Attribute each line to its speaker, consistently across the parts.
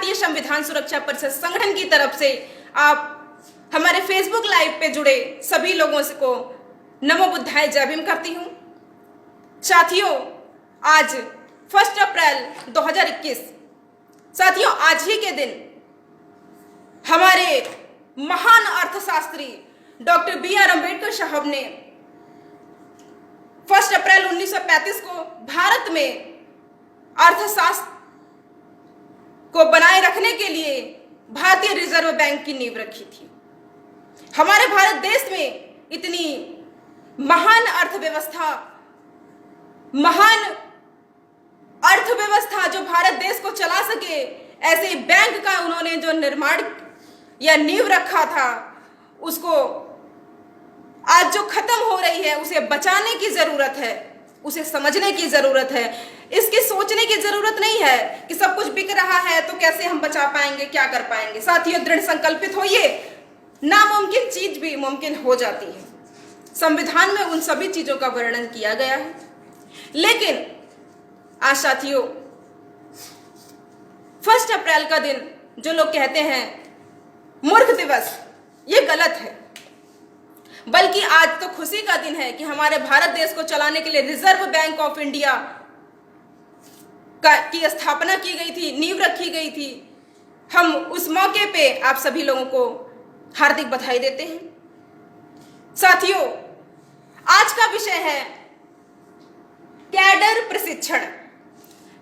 Speaker 1: भारतीय संविधान सुरक्षा परिषद संगठन की तरफ से आप हमारे फेसबुक लाइव पे जुड़े सभी लोगों को नमो बुद्धाय जय भीम करती हूँ। साथियों, आज 1 अप्रैल 2021, साथियों आज ही के दिन हमारे महान अर्थशास्त्री डॉक्टर बी.आर. अम्बेडकर साहब ने 1 अप्रैल 1935 को भारत में अर्थशास्त्र को बनाए रखने के लिए भारतीय रिजर्व बैंक की नींव रखी थी। हमारे भारत देश में इतनी महान अर्थव्यवस्था जो भारत देश को चला सके, ऐसे बैंक का उन्होंने जो निर्माण या नींव रखा था, उसको आज जो खत्म हो रही है उसे बचाने की जरूरत है, उसे समझने की जरूरत है। इसके सोचने की जरूरत नहीं है कि सब कुछ बिक रहा है तो कैसे हम बचा पाएंगे, क्या कर पाएंगे। साथियों, दृढ़ संकल्पित होइए, नामुमकिन चीज भी मुमकिन हो जाती है। संविधान में उन सभी चीजों का वर्णन किया गया है। लेकिन आज साथियों 1 अप्रैल का दिन जो लोग कहते हैं मूर्ख दिवस, ये गलत है। बल्कि आज तो खुशी का दिन है कि हमारे भारत देश को चलाने के लिए रिजर्व बैंक ऑफ इंडिया की स्थापना की गई थी, नींव रखी गई थी। हम उस मौके पे आप सभी लोगों को हार्दिक बधाई देते हैं। साथियों, आज का विषय है कैडर प्रशिक्षण।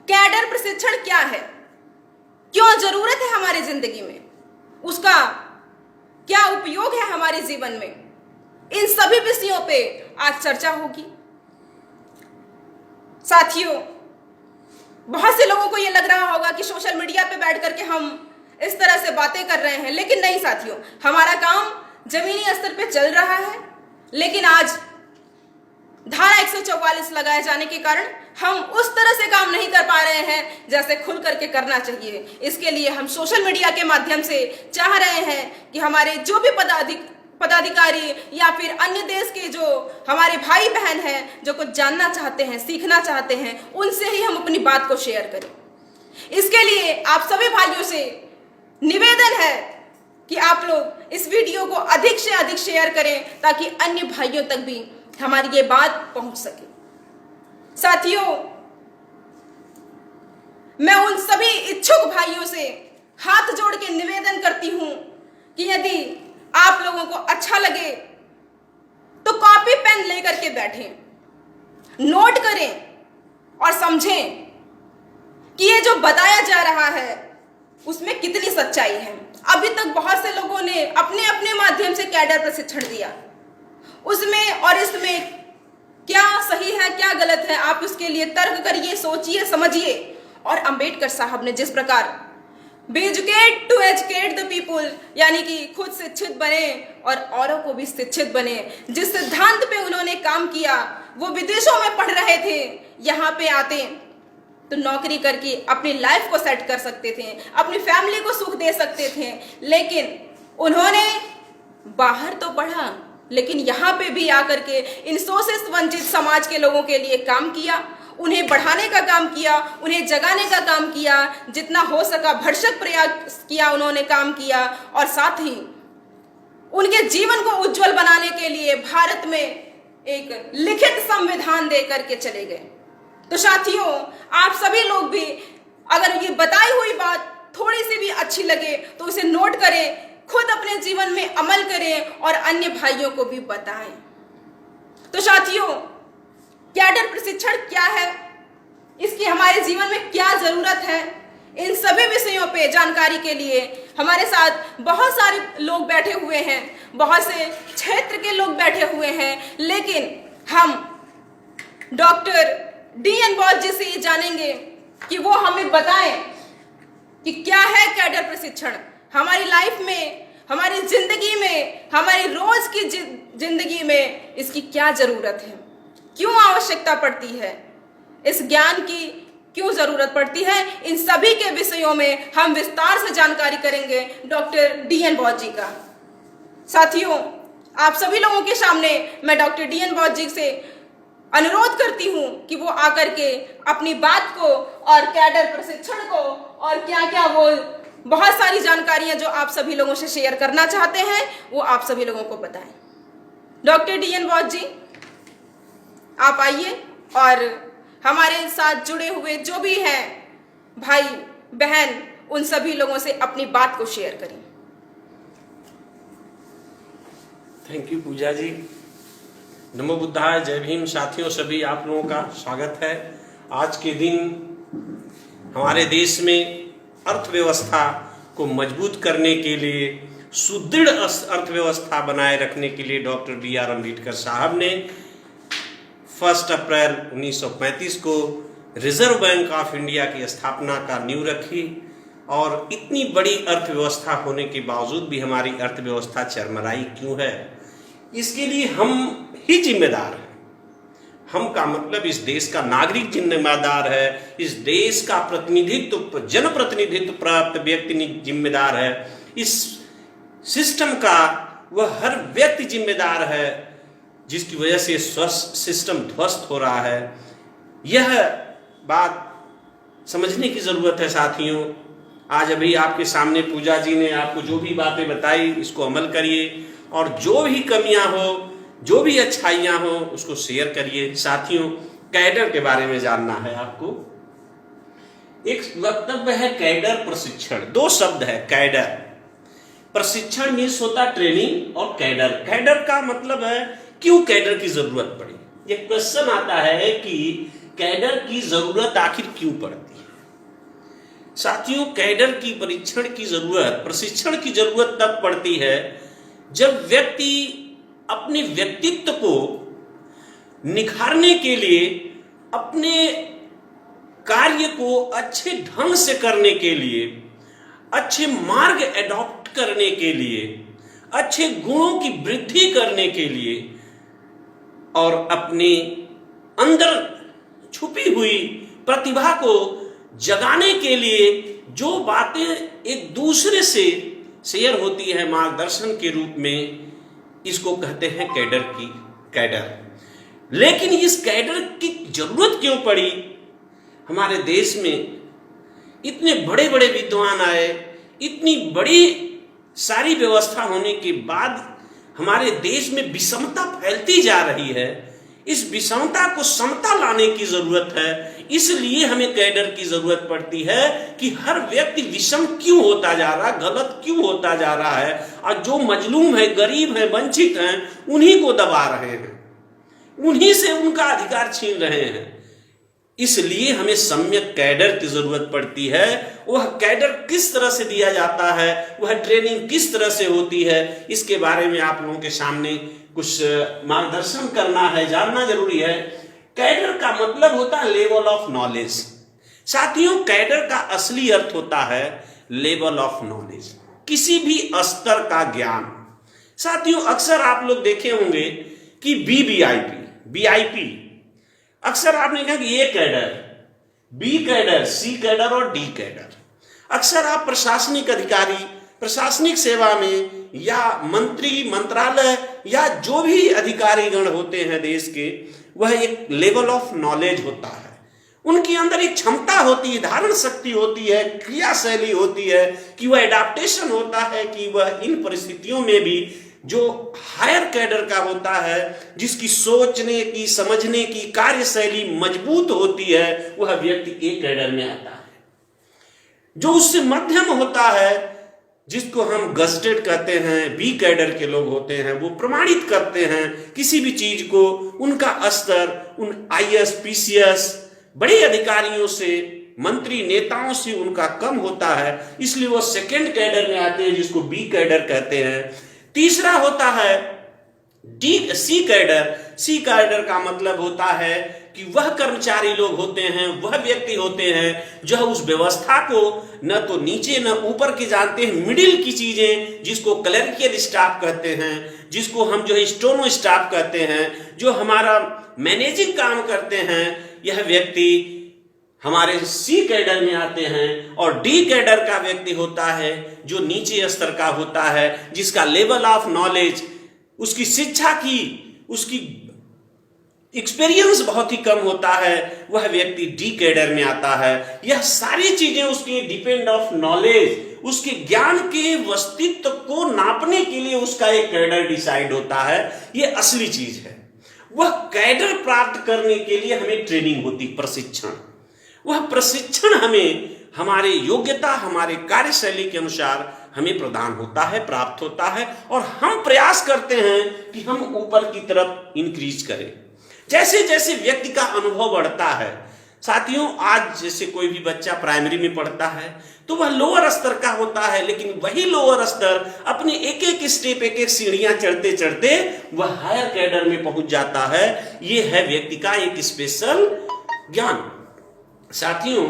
Speaker 1: कैडर प्रशिक्षण क्या है, क्यों जरूरत है हमारी जिंदगी में, उसका क्या उपयोग है हमारे जीवन में, इन सभी विषयों पे आज चर्चा होगी। साथियों, बहुत से लोगों को यह लग रहा होगा कि सोशल मीडिया पे बैठ करके हम इस तरह से बातें कर रहे हैं, लेकिन नहीं साथियों, हमारा काम जमीनी स्तर पे चल रहा है। लेकिन आज धारा 144 लगाए जाने के कारण हम उस तरह से काम नहीं कर पा रहे हैं जैसे खुल करके करना चाहिए। इसके लिए हम सोशल मीडिया के माध्यम से चाह रहे हैं कि हमारे जो भी पदाधिकारी या फिर अन्य देश के जो हमारे भाई बहन हैं, जो कुछ जानना चाहते हैं, सीखना चाहते हैं, उनसे ही हम अपनी बात को शेयर करें। इसके लिए आप सभी भाइयों से निवेदन है कि आप लोग इस वीडियो को अधिक से अधिक शेयर करें ताकि अन्य भाइयों तक भी हमारी ये बात पहुंच सके। साथियों, मैं उन सभी इच्छुक भाइयों से हाथ जोड़ के निवेदन करती हूं कि यदि आप लोगों को अच्छा लगे तो कॉपी पेन लेकर के बैठें, नोट करें और समझें कि ये जो बताया जा रहा है उसमें कितनी सच्चाई है। अभी तक बहुत से लोगों ने अपने अपने माध्यम से कैडर प्रशिक्षण दिया, उसमें और इसमें क्या सही है क्या गलत है, आप उसके लिए तर्क करिए, सोचिए, समझिए। और अंबेडकर साहब ने जिस प्रकार be educate to educate the people, यानी कि खुद शिक्षित बने और औरों को भी शिक्षित बने, जिस सिद्धांत पे उन्होंने काम किया, वो विदेशों में पढ़ रहे थे, यहाँ पे आते तो नौकरी करके अपनी लाइफ को सेट कर सकते थे, अपनी फैमिली को सुख दे सकते थे। लेकिन उन्होंने बाहर तो पढ़ा, लेकिन यहाँ पे भी आकर के इन शोषित वंचित समाज के लोगों के लिए काम किया, उन्हें बढ़ाने का काम किया, उन्हें जगाने का काम किया, जितना हो सका भरसक प्रयास किया उन्होंने काम किया। और साथ ही उनके जीवन को उज्जवल बनाने के लिए भारत में एक लिखित संविधान दे करके चले गए। तो साथियों, आप सभी लोग भी अगर ये बताई हुई बात थोड़ी सी भी अच्छी लगे तो उसे नोट करें, खुद अपने जीवन में अमल करें और अन्य भाइयों को भी बताएं। तो साथियों, कैडर प्रशिक्षण क्या है, इसकी हमारे जीवन में क्या जरूरत है, इन सभी विषयों पे जानकारी के लिए हमारे साथ बहुत सारे लोग बैठे हुए हैं, बहुत से क्षेत्र के लोग बैठे हुए हैं। लेकिन हम डॉक्टर डी.एन. बॉस जी से ये जानेंगे कि वो हमें बताएं कि क्या है कैडर प्रशिक्षण हमारी लाइफ में, हमारी जिंदगी में, हमारी रोज की जिंदगी में इसकी क्या जरूरत है, क्यों आवश्यकता पड़ती है, इस ज्ञान की क्यों जरूरत पड़ती है। इन सभी के विषयों में हम विस्तार से जानकारी करेंगे डॉक्टर डी.एन. बॉस जी का। साथियों, आप सभी लोगों के सामने मैं डॉक्टर डी.एन. बॉस जी से अनुरोध करती हूँ कि वो आकर के अपनी बात को और कैडर प्रशिक्षण को और क्या क्या वो बहुत सारी जानकारियां जो आप सभी लोगों से शेयर करना चाहते हैं वो आप सभी लोगों को बताएं। डॉक्टर DN बॉस जी, आप आइए और हमारे साथ जुड़े हुए जो भी हैं भाई बहन, उन सभी लोगों से अपनी बात को शेयर करें।
Speaker 2: थैंक यू पूजा जी। नमो बुद्धाय, जय भीम। साथियों, सभी आप लोगों का स्वागत है। आज के दिन हमारे देश में अर्थव्यवस्था को मजबूत करने के लिए, सुदृढ़ अर्थव्यवस्था बनाए रखने के लिए डॉक्टर BR अम्बेडकर साहब ने 1 अप्रैल 1935 को रिजर्व बैंक ऑफ इंडिया की स्थापना का नींव रखी। और इतनी बड़ी अर्थव्यवस्था होने के बावजूद भी हमारी अर्थव्यवस्था चरमराई क्यों है, इसके लिए हम ही जिम्मेदार हैं। हम का मतलब इस देश का नागरिक जिम्मेदार है, इस देश का प्रतिनिधित्व, जनप्रतिनिधित्व प्राप्त व्यक्ति जिम्मेदार है, इस सिस्टम का वह हर व्यक्ति जिम्मेदार है जिसकी वजह से सिस्टम ध्वस्त हो रहा है। यह बात समझने की जरूरत है साथियों। आज अभी आपके सामने पूजा जी ने आपको जो भी बातें बताई, इसको अमल करिए और जो भी कमियां हो, जो भी अच्छाइयां हो, उसको शेयर करिए। साथियों, कैडर के बारे में जानना है आपको। एक वक्तव्य है कैडर प्रशिक्षण। 2 शब्द है कैडर। प्रशिक्षण मीन्स होता ट्रेनिंग, और कैडर, कैडर का मतलब है क्यों कैडर की जरूरत पड़ी। एक क्वेश्चन आता है कि कैडर की जरूरत आखिर क्यों पड़ती है। साथियों, कैडर की प्रशिक्षण की जरूरत तब पड़ती है जब व्यक्ति अपने व्यक्तित्व को निखारने के लिए, अपने कार्य को अच्छे ढंग से करने के लिए, अच्छे मार्ग एडॉप्ट करने के लिए, अच्छे गुणों की वृद्धि करने के लिए और अपने अंदर छुपी हुई प्रतिभा को जगाने के लिए जो बातें एक दूसरे से शेयर होती है मार्गदर्शन के रूप में, इसको कहते हैं कैडर। लेकिन इस कैडर की जरूरत क्यों पड़ी। हमारे देश में इतने बड़े बड़े विद्वान आए, इतनी बड़ी सारी व्यवस्था होने के बाद हमारे देश में विषमता फैलती जा रही है। इस विषमता को समता लाने की जरूरत है। इसलिए हमें कैडर की जरूरत पड़ती है कि हर व्यक्ति विषम क्यों होता जा रहा है, गलत क्यों होता जा रहा है, और जो मजलूम है, गरीब है, वंचित हैं, उन्हीं को दबा रहे हैं, उन्हीं से उनका अधिकार छीन रहे हैं। इसलिए हमें सम्यक कैडर की जरूरत पड़ती है। वह कैडर किस तरह से दिया जाता है, वह ट्रेनिंग किस तरह से होती है, इसके बारे में आप लोगों के सामने कुछ मार्गदर्शन करना है, जानना जरूरी है। कैडर का मतलब होता है लेवल ऑफ नॉलेज। साथियों, कैडर का असली अर्थ होता है लेवल ऑफ नॉलेज, किसी भी स्तर का ज्ञान। साथियों, अक्सर आप लोग देखे होंगे कि BIP, अक्सर आपने कहा कि A cadre, B cadre, C cadre और D कैडर। अक्सर आप प्रशासनिक अधिकारी, प्रशासनिक सेवा में या मंत्री, मंत्रालय या जो भी अधिकारीगण होते हैं देश के, वह एक लेवल ऑफ नॉलेज होता है। उनके अंदर एक क्षमता होती है, धारण शक्ति होती है, क्रियाशैली होती है, कि वह एडाप्टेशन होता है, कि वह इन परिस्थितियों में भी जो हायर कैडर का होता है, जिसकी सोचने की, समझने की कार्यशैली मजबूत होती है, वह व्यक्ति A कैडर में आता है। जो उससे मध्यम होता है, जिसको हम गस्टेड कहते हैं, B कैडर के लोग होते हैं, वो प्रमाणित करते हैं किसी भी चीज को। उनका स्तर उन IAS, PCS बड़े अधिकारियों से, मंत्री नेताओं से उनका कम होता है, इसलिए वो सेकंड कैडर में आते हैं, जिसको B कैडर कहते हैं। तीसरा होता है C कैडर का मतलब होता है कि वह कर्मचारी लोग होते हैं, वह व्यक्ति होते हैं जो उस व्यवस्था को न तो नीचे न ऊपर के जानते हैं, मिडिल की चीजें, जिसको क्लर्कियल स्टाफ कहते हैं, जिसको हम जो है स्टोनो स्टाफ कहते हैं, जो हमारा मैनेजिंग काम करते हैं, यह व्यक्ति हमारे C कैडर में आते हैं। और D कैडर का व्यक्ति होता है जो नीचे स्तर का होता है, जिसका लेवल ऑफ नॉलेज, उसकी शिक्षा की, उसकी एक्सपीरियंस बहुत ही कम होता है, वह व्यक्ति डी कैडर में आता है। यह सारी चीजें उसके डिपेंड ऑफ नॉलेज, उसके ज्ञान के अस्तित्व को नापने के लिए उसका एक कैडर डिसाइड होता है। यह असली चीज है। वह कैडर प्राप्त करने के लिए हमें ट्रेनिंग होती, प्रशिक्षण। वह प्रशिक्षण हमें हमारे योग्यता, हमारे कार्यशैली के अनुसार हमें प्रदान होता है, प्राप्त होता है, और हम प्रयास करते हैं कि हम ऊपर की तरफ इंक्रीज करें। जैसे जैसे व्यक्ति का अनुभव बढ़ता है, साथियों, आज जैसे कोई भी बच्चा प्राइमरी में पढ़ता है तो वह लोअर स्तर का होता है, लेकिन वही लोअर स्तर अपने एक एक स्टेप, एक एक सीढ़ियां चढ़ते चढ़ते वह हायर कैडर में पहुंच जाता है। यह है व्यक्ति का एक स्पेशल ज्ञान। साथियों,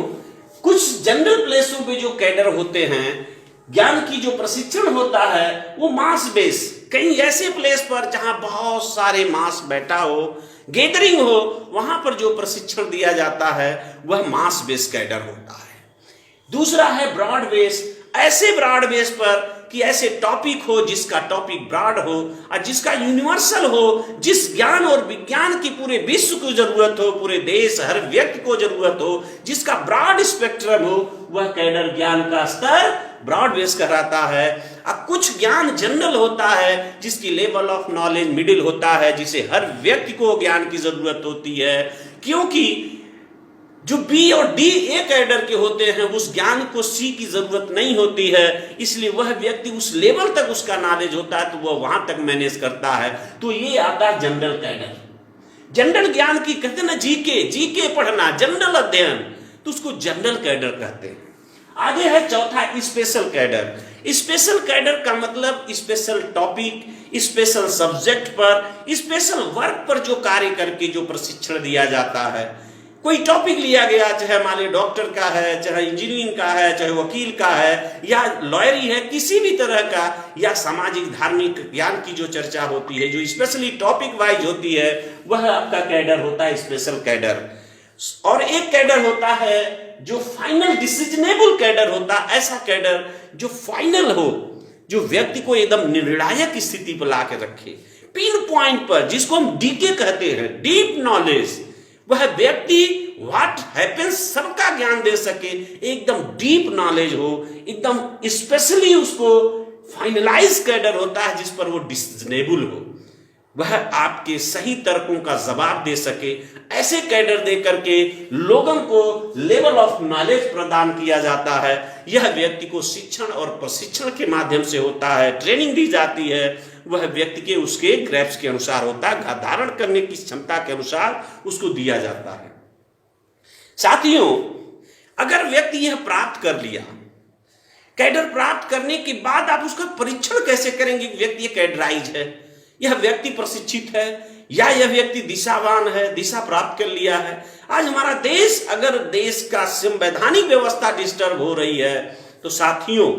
Speaker 2: कुछ जनरल प्लेसों पे जो कैडर होते हैं, ज्ञान की जो प्रशिक्षण होता है वो मास बेस, कहीं ऐसे प्लेस पर जहां बहुत सारे मास बैठा हो, गैदरिंग हो, वहां पर जो प्रशिक्षण दिया जाता है वह मास बेस कैडर होता है। दूसरा है ब्रॉड बेस, ऐसे ब्रॉड बेस पर कि ऐसे टॉपिक हो जिसका टॉपिक ब्रॉड हो और जिसका यूनिवर्सल हो, जिस ज्ञान और विज्ञान की पूरे विश्व को जरूरत हो, पूरे देश, हर व्यक्ति को जरूरत हो, जिसका ब्रॉड स्पेक्ट्रम हो, वह कैडर ज्ञान का स्तर ब्रॉड बेस कहलाता है। अब कुछ ज्ञान जनरल होता है जिसकी लेवल ऑफ नॉलेज मिडिल होता है, जिसे हर व्यक्ति को ज्ञान की जरूरत होती है, क्योंकि जो बी और डी ए कैडर के होते हैं उस ज्ञान को सी की जरूरत नहीं होती है, इसलिए वह व्यक्ति उस लेवल तक उसका नॉलेज होता है तो वह वहां तक मैनेज करता है। तो ये आता है जनरल कैडर। जनरल ज्ञान की कहते हैं ना, जीके पढ़ना, जनरल अध्ययन, तो उसको जनरल कैडर कहते हैं। आगे है चौथा स्पेशल कैडर। स्पेशल कैडर का मतलब स्पेशल टॉपिक, स्पेशल सब्जेक्ट पर, स्पेशल वर्क पर जो कार्य करके जो प्रशिक्षण दिया जाता है। कोई टॉपिक लिया गया, चाहे मान लीजिए डॉक्टर का है, चाहे इंजीनियरिंग का है, चाहे वकील का है, या लॉयरी है, किसी भी तरह का, या सामाजिक धार्मिक ज्ञान की जो चर्चा होती है, जो स्पेशली टॉपिक वाइज होती है, वह आपका कैडर होता है स्पेशल कैडर। और एक कैडर होता है जो फाइनल डिसीजनेबल कैडर होता है, ऐसा कैडर जो फाइनल हो, जो व्यक्ति को एकदम निर्णायक स्थिति पर ला के रखे, पिन पॉइंट पर, जिसको हम डीके कहते हैं, डीप नॉलेज। वह व्यक्ति व्हाट हैपेंस सबका ज्ञान दे सके, एकदम डीप नॉलेज हो, एकदम स्पेशली उसको फाइनलाइज कैडर होता है जिस पर वो डिसीजनेबल हो, वह आपके सही तर्कों का जवाब दे सके। ऐसे कैडर दे करके लोगों को लेवल ऑफ नॉलेज प्रदान किया जाता है। यह व्यक्ति को शिक्षण और प्रशिक्षण के माध्यम से होता है, ट्रेनिंग दी जाती है। वह व्यक्ति के उसके ग्रेप्स के अनुसार होता है, धारण करने की क्षमता के अनुसार उसको दिया जाता है। साथियों, अगर व्यक्ति यह प्राप्त कर लिया, कैडर प्राप्त करने के बाद आप उसका परीक्षण कैसे करेंगे कि व्यक्ति कैडराइज है, यह व्यक्ति प्रशिक्षित है, या यह व्यक्ति दिशावान है, दिशा प्राप्त कर लिया है। आज हमारा देश, अगर देश का संवैधानिक व्यवस्था डिस्टर्ब हो रही है तो साथियों,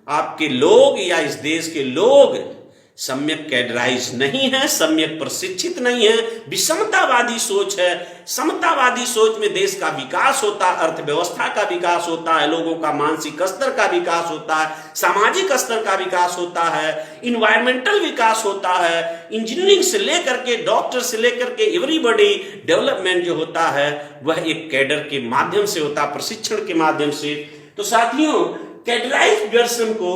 Speaker 2: आपके लोग या इस देश के लोग सम्यक कैडराइज नहीं है, सम्यक प्रशिक्षित नहीं है, विषमतावादी सोच है। समतावादी सोच में देश का विकास होता है, अर्थव्यवस्था का विकास होता है, लोगों का मानसिक स्तर का विकास होता है, सामाजिक स्तर का विकास होता है, इन्वायरमेंटल विकास होता है, इंजीनियरिंग से लेकर के डॉक्टर से लेकर के एवरीबॉडी डेवलपमेंट जो होता है वह एक कैडर के माध्यम से होता है, प्रशिक्षण के माध्यम से। तो साथियों, कैडराइज पर्सन को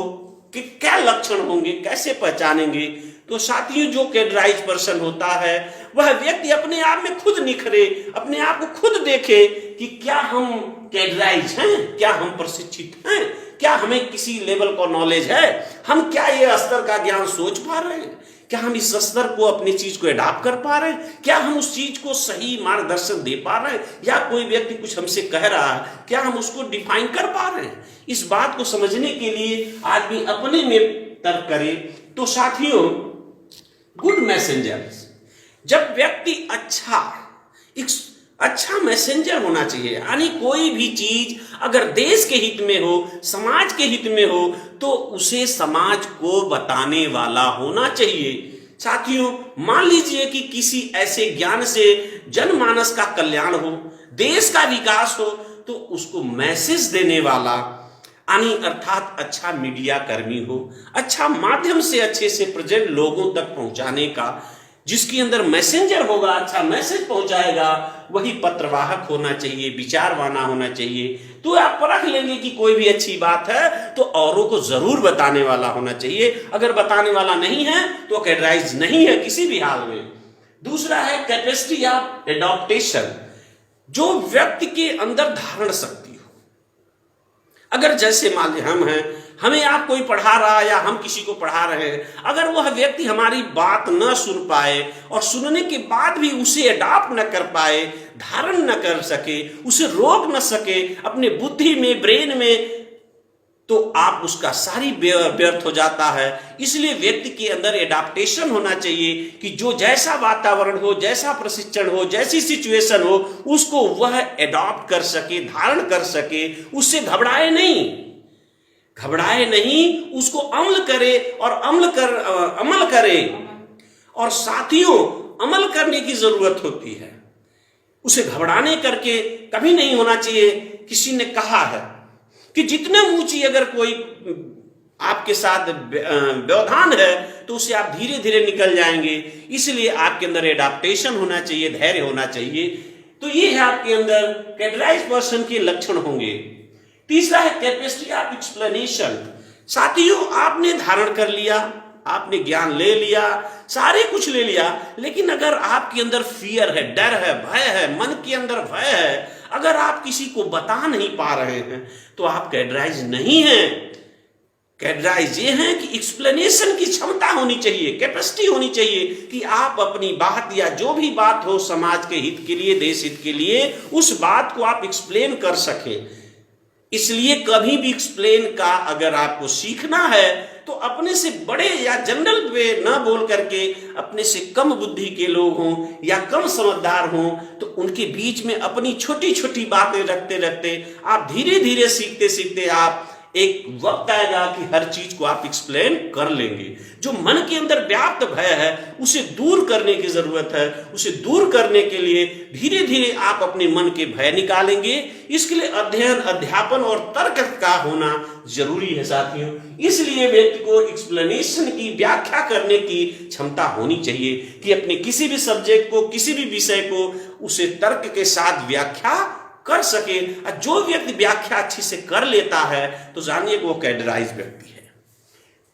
Speaker 2: कि क्या लक्षण होंगे, कैसे पहचानेंगे? तो साथियों, जो कैडराइज पर्सन होता है वह व्यक्ति अपने आप में खुद निखरे, अपने आप को खुद देखे कि क्या हम कैडराइज हैं, क्या हम प्रशिक्षित हैं, क्या हमें किसी लेवल का नॉलेज है, हम क्या ये स्तर का ज्ञान सोच पा रहे हैं, क्या हम इस स्तर को अपनी चीज को अडॉप्ट कर पा रहे हैं, क्या हम उस चीज को सही मार्गदर्शन दे पा रहे हैं, या कोई व्यक्ति कुछ हमसे कह रहा है, क्या हम उसको डिफाइन कर पा रहे हैं। इस बात को समझने के लिए आदमी अपने में तर्क करे। तो साथियों, गुड मैसेंजर्स, जब व्यक्ति अच्छा मैसेंजर होना चाहिए, यानी कोई भी चीज अगर देश के हित में हो, समाज के हित में हो, तो उसे समाज को बताने वाला होना चाहिए। साथियों, मान लीजिए कि किसी ऐसे ज्ञान से जनमानस का कल्याण हो, देश का विकास हो, तो उसको मैसेज देने वाला यानी अर्थात अच्छा मीडिया कर्मी हो, अच्छा माध्यम से अच्छे से प्रेजेंट लोगों तक पहुंचाने का जिसके अंदर मैसेंजर होगा, अच्छा मैसेज पहुंचाएगा, वही पत्रवाहक होना चाहिए, विचारवाना होना चाहिए। तो आप परख लेंगे कि कोई भी अच्छी बात है तो औरों को जरूर बताने वाला होना चाहिए। अगर बताने वाला नहीं है तो कैडराइज नहीं है किसी भी हाल में। दूसरा है कैपेसिटी ऑफ एडॉप्टेशन, जो व्यक्ति के अंदर धारण शक्ति हो। अगर जैसे मान लीजिए हम हैं, हमें आप कोई पढ़ा रहा है या हम किसी को पढ़ा रहे हैं, अगर वह व्यक्ति हमारी बात न सुन पाए और सुनने के बाद भी उसे अडॉप्ट न कर पाए, धारण न कर सके, उसे रोक न सके अपने बुद्धि में, ब्रेन में, तो आप उसका सारी व्यर्थ हो जाता है। इसलिए व्यक्ति के अंदर एडाप्टेशन होना चाहिए कि जो जैसा वातावरण हो, जैसा प्रशिक्षण हो, जैसी सिचुएशन हो, उसको वह एडॉप्ट कर सके, धारण कर सके, उससे घबराए नहीं, उसको अमल करे और अमल करे। और साथियों, अमल करने की जरूरत होती है, उसे घबराने करके कभी नहीं होना चाहिए। किसी ने कहा है कि जितने ऊंची अगर कोई आपके साथ व्यवधान है तो उसे आप धीरे धीरे निकल जाएंगे। इसलिए आपके अंदर एडाप्टेशन होना चाहिए, धैर्य होना चाहिए। तो ये है आपके अंदर कैडराइज पर्सन के लक्षण होंगे। तीसरा है कैपेसिटी ऑफ एक्सप्लेनेशन। साथियों, आपने धारण कर लिया, आपने ज्ञान ले लिया, सारे कुछ ले लिया, लेकिन अगर आपके अंदर फियर है, डर है, भय है, मन के अंदर भय है, अगर आप किसी को बता नहीं पा रहे हैं तो आप कैडराइज नहीं हैं। कैडराइज ये है कि एक्सप्लेनेशन की क्षमता होनी चाहिए, कैपेसिटी होनी चाहिए कि आप अपनी बात या जो भी बात हो समाज के हित के लिए, देश हित के लिए, उस बात को आप एक्सप्लेन कर सकें। इसलिए कभी भी एक्सप्लेन का अगर आपको सीखना है तो अपने से बड़े या जनरल पे ना बोल करके अपने से कम बुद्धि के लोग हों या कम समझदार हों तो उनके बीच में अपनी छोटी छोटी बातें रखते रखते आप धीरे धीरे सीखते सीखते आप एक वक्त आएगा कि हर चीज को आप एक्सप्लेन कर लेंगे। जो मन के अंदर व्याप्त भय है उसे दूर करने की जरूरत है। उसे दूर करने के लिए धीरे धीरे आप अपने मन के भय निकालेंगे। इसके लिए अध्ययन, अध्यापन और तर्क का होना जरूरी है साथियों। इसलिए व्यक्ति को एक्सप्लेनेशन की, व्याख्या करने की क्षमता होनी चाहिए कि अपने किसी भी सब्जेक्ट को, किसी भी विषय को उसे तर्क के साथ व्याख्या कर सके। जो व्यक्ति व्याख्या अच्छी से कर लेता है तो जानिए वो कैडराइज व्यक्ति है।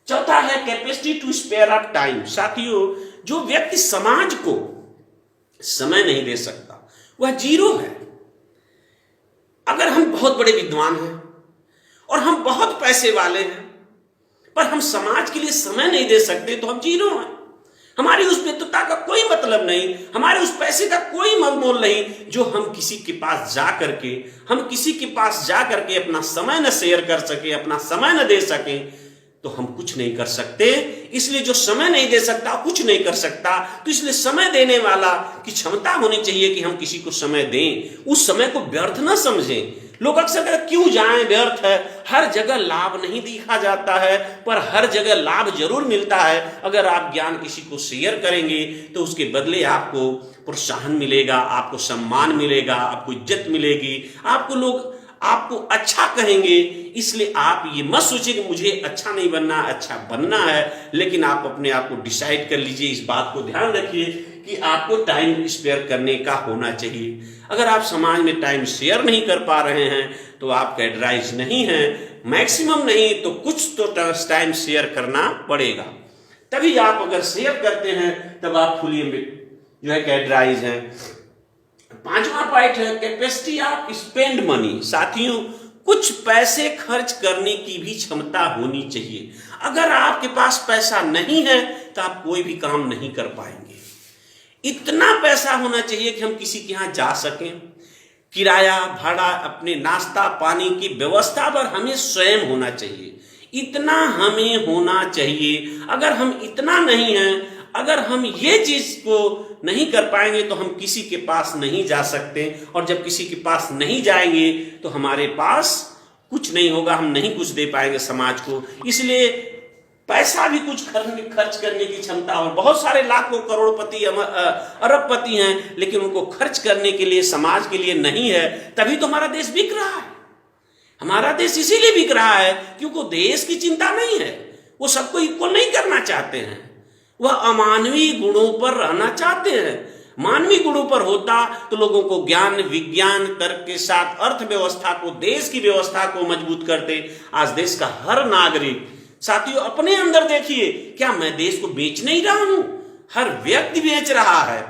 Speaker 2: चौथा है capacity to spare up time. साथियों, जो व्यक्ति समाज को समय नहीं दे सकता वह जीरो है। अगर हम बहुत बड़े विद्वान हैं और हम बहुत पैसे वाले हैं पर हम समाज के लिए समय नहीं दे सकते तो हम जीरो हैं। हमारी उस विद्वता का कोई मतलब नहीं, हमारे उस पैसे का कोई मोल नहीं जो हम किसी के पास जा करके अपना समय न शेयर कर सके, अपना समय न दे सके तो हम कुछ नहीं कर सकते। इसलिए जो समय नहीं दे सकता कुछ नहीं कर सकता। तो इसलिए समय देने वाला की क्षमता होनी चाहिए कि हम किसी को समय दें, उस समय को व्यर्थ न समझें। लोग अक्सर कहते हैं क्यों जाएं, व्यर्थ है। हर जगह लाभ नहीं दिखा जाता है पर हर जगह लाभ जरूर मिलता है। अगर आप ज्ञान किसी को शेयर करेंगे तो उसके बदले आपको प्रोत्साहन मिलेगा, आपको सम्मान मिलेगा, आपको इज्जत मिलेगी, आपको लोग आपको अच्छा कहेंगे। इसलिए आप ये मत सोचिए कि मुझे अच्छा नहीं बनना, अच्छा बनना है। लेकिन आप अपने आप को डिसाइड कर लीजिए, इस बात को ध्यान रखिए कि आपको टाइम स्पेयर करने का होना चाहिए। अगर आप समाज में टाइम शेयर नहीं कर पा रहे हैं तो आप कैडराइज नहीं हैं। मैक्सिमम नहीं तो कुछ तो टाइम शेयर करना पड़ेगा, तभी आप अगर शेयर करते हैं तब आप फुली जो है कैडराइज हैं। पांचवा पॉइंट है कैपेसिटी ऑफ स्पेंड मनी। साथियों, कुछ पैसे खर्च करने की भी क्षमता होनी चाहिए। अगर आपके पास पैसा नहीं है तो आप कोई भी काम नहीं कर पाएंगे। इतना पैसा होना चाहिए कि हम किसी के यहां जा सकें, किराया भाड़ा, अपने नाश्ता पानी की व्यवस्था पर हमें स्वयं होना चाहिए। इतना हमें होना चाहिए। अगर हम इतना नहीं हैं, अगर हम ये चीज को नहीं कर पाएंगे तो हम किसी के पास नहीं जा सकते। और जब किसी के पास नहीं जाएंगे तो हमारे पास कुछ नहीं होगा, हम नहीं कुछ दे पाएंगे समाज को। इसलिए पैसा भी कुछ खर्च करने की क्षमता। और बहुत सारे लाखों करोड़पति, अरबपति हैं लेकिन उनको खर्च करने के लिए, समाज के लिए नहीं है। तभी तो हमारा देश बिक रहा है। हमारा देश इसीलिए बिक रहा है क्योंकि देश की चिंता नहीं है। वो सबको इक्वल नहीं करना चाहते हैं। वह अमानवीय गुणों पर रहना चाहते हैं। मानवीय गुणों पर होता तो लोगों को ज्ञान, विज्ञान, तर्क के साथ अर्थव्यवस्था को, देश की व्यवस्था को मजबूत करते। आज देश का हर नागरिक, साथियों अपने अंदर देखिए, क्या मैं देश को बेच नहीं रहा हूं? हर व्यक्ति बेच रहा है।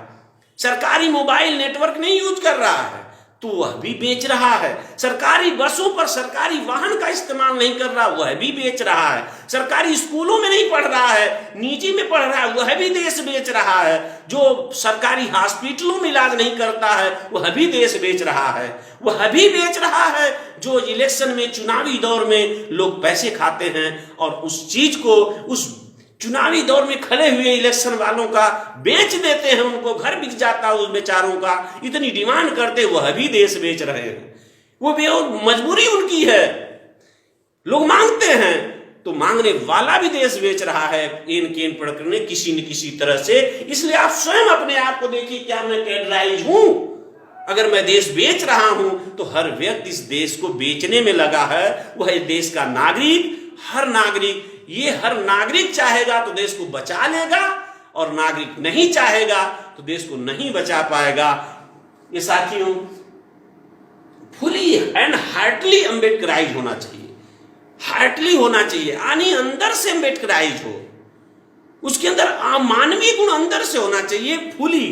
Speaker 2: सरकारी मोबाइल नेटवर्क नहीं यूज कर रहा है तो वह भी बेच रहा है। सरकारी बसों पर सरकारी वाहन का इस्तेमाल नहीं कर रहा, वह भी बेच रहा है। सरकारी स्कूलों में नहीं पढ़ रहा है, निजी में पढ़ रहा है, वह भी देश बेच रहा है। जो सरकारी हॉस्पिटलों में इलाज नहीं करता है वह भी देश बेच रहा है। वह भी बेच रहा है जो इलेक्शन में, चुनावी दौर में लोग पैसे खाते हैं और उस चीज को, उस चुनावी दौर में खड़े हुए इलेक्शन वालों का बेच देते हैं, उनको घर बिक जाता है उस बेचारों का, इतनी डिमांड करते वह भी देश बेच रहे हैं। वो मजबूरी उनकी है, लोग मांगते हैं तो मांगने वाला भी देश बेच रहा है एन केन पकड़ने किसी न किसी तरह से। इसलिए आप स्वयं अपने आप को देखिए, क्या मैं कैडराइज हूं? अगर मैं देश बेच रहा हूं तो हर व्यक्ति इस देश को बेचने में लगा है। वह देश का नागरिक, हर नागरिक, ये हर नागरिक चाहेगा तो देश को बचा लेगा और नागरिक नहीं चाहेगा तो देश को नहीं बचा पाएगा। ये साथियों फुली एंड हार्टली अम्बेडकराइज होना चाहिए, हार्टली होना चाहिए, यानी अंदर से अम्बेडकराइज हो, उसके अंदर मानवीय गुण अंदर से होना चाहिए, फुली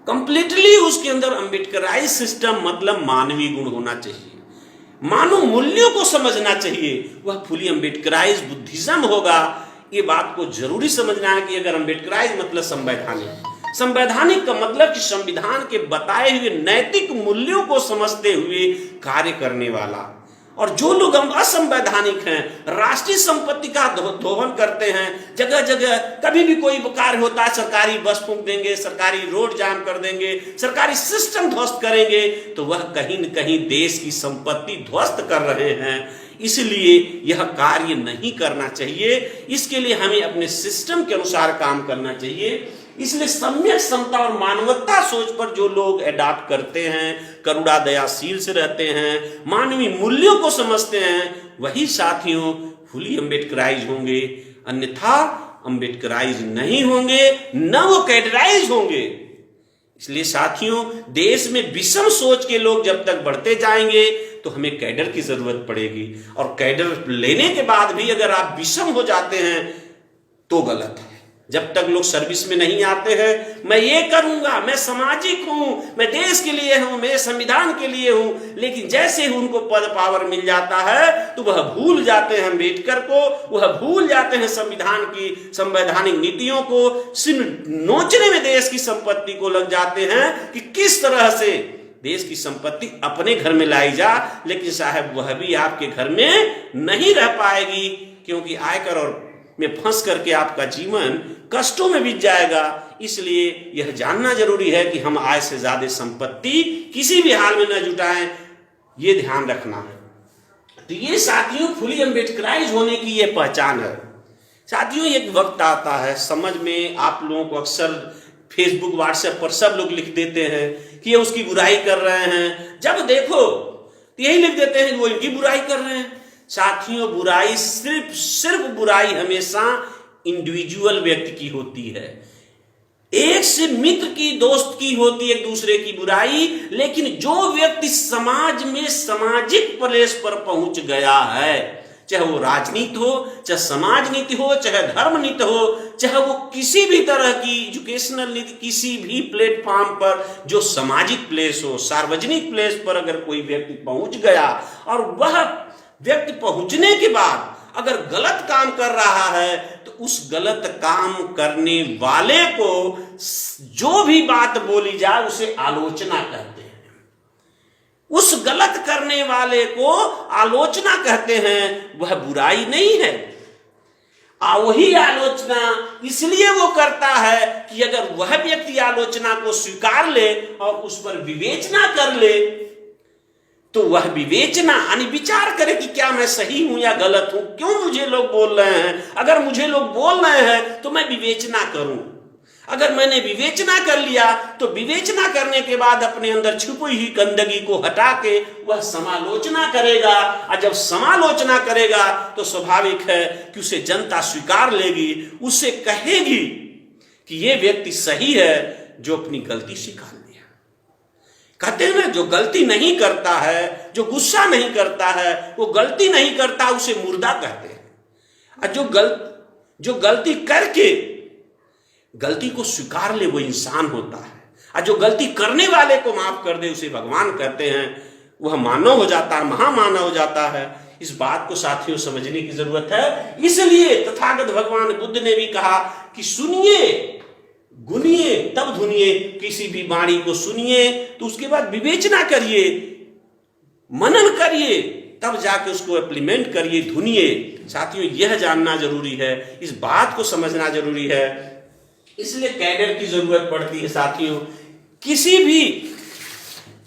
Speaker 2: कंप्लीटली उसके अंदर अम्बेडकराइज सिस्टम मतलब मानवीय गुण होना चाहिए। मानव मूल्यों को समझना चाहिए, वह फुली अम्बेडकराइज बुद्धिज्म होगा। ये बात को जरूरी समझना है कि अगर अम्बेडकराइज मतलब संवैधानिक, संवैधानिक का मतलब कि संविधान के बताए हुए नैतिक मूल्यों को समझते हुए कार्य करने वाला। और जो लोग असंवैधानिक हैं, राष्ट्रीय संपत्ति का दोहन करते हैं, जगह जगह कभी भी कोई कार्य होता है सरकारी बस फूंक देंगे, सरकारी रोड जाम कर देंगे, सरकारी सिस्टम ध्वस्त करेंगे, तो वह कहीं न कहीं देश की संपत्ति ध्वस्त कर रहे हैं। इसलिए यह कार्य नहीं करना चाहिए। इसके लिए हमें अपने सिस्टम के अनुसार काम करना चाहिए। इसलिए सम्यक समता और मानवता सोच पर जो लोग अडॉप्ट करते हैं, करुणा दयाशील से रहते हैं, मानवीय मूल्यों को समझते हैं, वही साथियों फुली अम्बेडकराइज होंगे। अन्यथा अम्बेडकराइज नहीं होंगे, न वो कैडराइज होंगे। इसलिए साथियों देश में विषम सोच के लोग जब तक बढ़ते जाएंगे तो हमें कैडर की जरूरत पड़ेगी। और कैडर लेने के बाद भी अगर आप विषम हो जाते हैं तो गलत है। जब तक लोग सर्विस में नहीं आते हैं, मैं ये करूंगा, मैं सामाजिक हूं, मैं देश के लिए हूं, मैं संविधान के लिए हूं, लेकिन जैसे ही उनको पद पावर मिल जाता है तो वह भूल जाते हैं अम्बेडकर को, वह भूल जाते हैं संविधान की संवैधानिक नीतियों को, सिर्फ नोचने में देश की संपत्ति को लग जाते हैं कि किस तरह से देश की संपत्ति अपने घर में लाई जा। लेकिन साहब वह भी आपके घर में नहीं रह पाएगी, क्योंकि आयकर और में फंस करके आपका जीवन कष्टों में बीत जाएगा। इसलिए यह जानना जरूरी है कि हम आय से ज्यादा संपत्ति किसी भी हाल में न जुटाएं, ये ध्यान रखना है। तो ये साथियों फुली अम्बेडकराइज होने की ये पहचान है। साथियों एक वक्त आता है समझ में, आप लोगों को अक्सर फेसबुक व्हाट्सएप पर सब लोग लिख देते हैं कि ये उसकी बुराई कर रहे हैं, जब देखो तो यही लिख देते हैं वो इनकी बुराई कर रहे हैं। साथियों बुराई सिर्फ बुराई हमेशा इंडिविजुअल व्यक्ति की होती है, एक से मित्र की, दोस्त की होती है एक दूसरे की बुराई। लेकिन जो व्यक्ति समाज में सामाजिक प्लेस पर पहुंच गया है, चाहे वो राजनीति हो, चाहे समाज नीति हो, चाहे धर्म नीति हो, चाहे वो किसी भी तरह की एजुकेशनल नीति, किसी भी प्लेटफॉर्म पर जो सामाजिक प्लेस हो, सार्वजनिक प्लेस पर अगर कोई व्यक्ति पहुंच गया और वह व्यक्ति पहुंचने के बाद अगर गलत काम कर रहा है तो उस गलत काम करने वाले को जो भी बात बोली जाए उसे आलोचना कहते हैं। उस गलत करने वाले को आलोचना कहते हैं, वह बुराई नहीं है। वही आलोचना इसलिए वो करता है कि अगर वह व्यक्ति आलोचना को स्वीकार ले और उस पर विवेचना कर ले तो वह विवेचना यानी विचार करे कि क्या मैं सही हूं या गलत हूं, क्यों मुझे लोग बोल रहे हैं। अगर मुझे लोग बोल रहे हैं तो मैं विवेचना करूं, अगर मैंने विवेचना कर लिया तो विवेचना करने के बाद अपने अंदर छुपी हुई गंदगी को हटा के वह समालोचना करेगा, और जब समालोचना करेगा तो स्वाभाविक है कि उसे जनता स्वीकार लेगी, उससे कहेगी कि यह व्यक्ति सही है जो अपनी गलती स्वीकार लिया। कहते हैं ना, जो गलती नहीं करता है, जो गुस्सा नहीं करता है, वो गलती नहीं करता, उसे मुर्दा कहते हैं। और जो गलती करके गलती को स्वीकार ले वो इंसान होता है, और जो गलती करने वाले को माफ कर दे उसे भगवान कहते हैं। वह मानव हो जाता है, महामानव हो जाता है। इस बात को साथियों समझने की जरूरत है। इसलिए तथागत भगवान बुद्ध ने भी कहा कि सुनिए, गुनिए तब धुनिए। किसी भी वाणी को सुनिए तो उसके बाद विवेचना करिए, मनन करिए, तब जाके उसको इम्प्लीमेंट करिए, धुनिए। साथियों, यह जानना जरूरी है, इस बात को समझना जरूरी है। इसलिए कैडर की जरूरत पड़ती है साथियों। किसी भी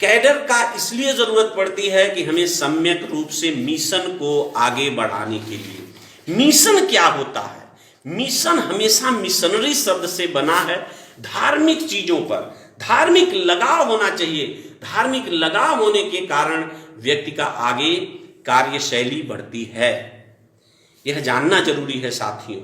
Speaker 2: कैडर का इसलिए जरूरत पड़ती है कि हमें सम्यक रूप से मिशन को आगे बढ़ाने के लिए। मिशन क्या होता है? मिशन हमेशा मिशनरी शब्द से बना है। धार्मिक चीजों पर धार्मिक लगाव होना चाहिए। धार्मिक लगाव होने के कारण व्यक्ति का आगे कार्यशैली बढ़ती है। यह जानना जरूरी है साथियों।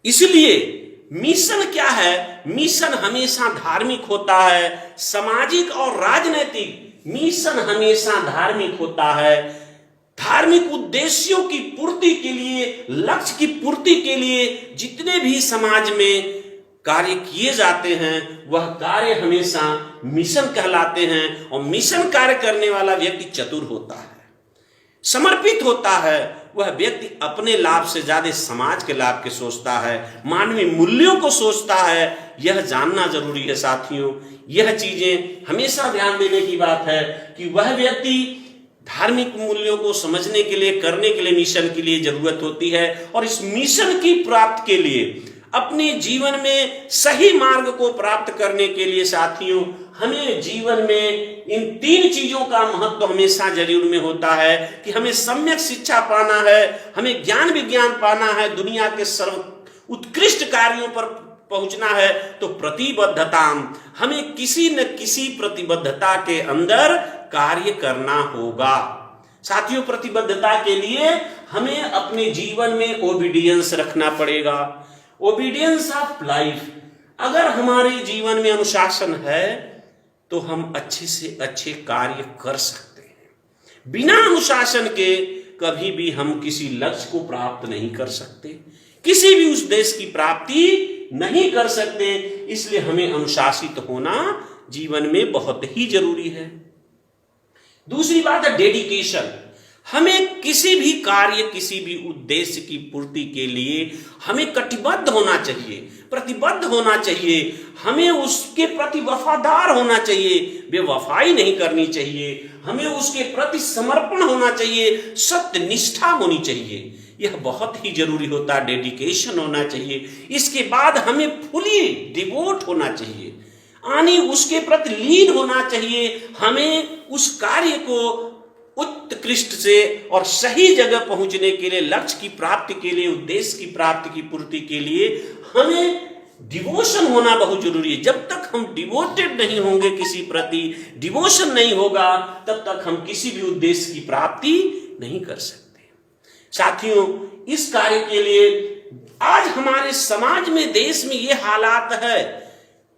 Speaker 2: इसलिए मिशन क्या है? मिशन हमेशा धार्मिक होता है, सामाजिक और राजनीतिक। मिशन हमेशा धार्मिक होता है। धार्मिक उद्देश्यों की पूर्ति के लिए, लक्ष्य की पूर्ति के लिए जितने भी समाज में कार्य किए जाते हैं वह कार्य हमेशा मिशन कहलाते हैं। और मिशन कार्य करने वाला व्यक्ति चतुर होता है, समर्पित होता है। वह व्यक्ति अपने लाभ से ज्यादा समाज के लाभ के सोचता है, मानवीय मूल्यों को सोचता है। यह जानना जरूरी है साथियों। यह चीजें हमेशा ध्यान देने की बात है कि वह व्यक्ति धार्मिक मूल्यों को समझने के लिए, करने के लिए मिशन के लिए जरूरत होती है। और इस मिशन की प्राप्ति के लिए, अपने जीवन में सही मार्ग को प्राप्त करने के लिए साथियों, हमें जीवन में इन 3 चीजों का महत्व हमेशा जरूर में होता है कि हमें सम्यक शिक्षा पाना है, हमें ज्ञान विज्ञान पाना है, दुनिया के सर्व उत्कृष्ट कार्यों पर पहुंचना है। तो प्रतिबद्धता, हमें किसी न किसी प्रतिबद्धता के अंदर कार्य करना होगा साथियों। प्रतिबद्धता के लिए हमें अपने जीवन में ओबीडियंस रखना पड़ेगा, ओबीडियंस ऑफ लाइफ। अगर हमारे जीवन में अनुशासन है तो हम अच्छे से अच्छे कार्य कर सकते हैं। बिना अनुशासन के कभी भी हम किसी लक्ष्य को प्राप्त नहीं कर सकते, किसी भी उद्देश्य की प्राप्ति नहीं कर सकते। इसलिए हमें अनुशासित होना जीवन में बहुत ही जरूरी है। दूसरी बात है डेडिकेशन। हमें किसी भी कार्य, किसी भी उद्देश्य की पूर्ति के लिए हमें कटिबद्ध होना चाहिए, प्रतिबद्ध होना चाहिए। हमें उसके प्रति वफादार होना चाहिए, बेवफाई नहीं करनी चाहिए। हमें उसके प्रति समर्पण होना चाहिए, सत्य निष्ठा होनी चाहिए। यह बहुत ही जरूरी होता है, डेडिकेशन होना चाहिए। इसके बाद हमें फुली डिवोट होना चाहिए, यानी उसके प्रति लीन होना चाहिए। हमें उस कार्य को उत्कृष्ट से और सही जगह पहुंचने के लिए, लक्ष्य की प्राप्ति के लिए, उद्देश्य की प्राप्ति की पूर्ति के लिए हमें डिवोशन होना बहुत जरूरी है। जब तक हम डिवोटेड नहीं होंगे, किसी प्रति डिवोशन नहीं होगा, तब तक हम किसी भी उद्देश्य की प्राप्ति नहीं कर सकते। साथियों, इस कार्य के लिए आज हमारे समाज में, देश में ये हालात है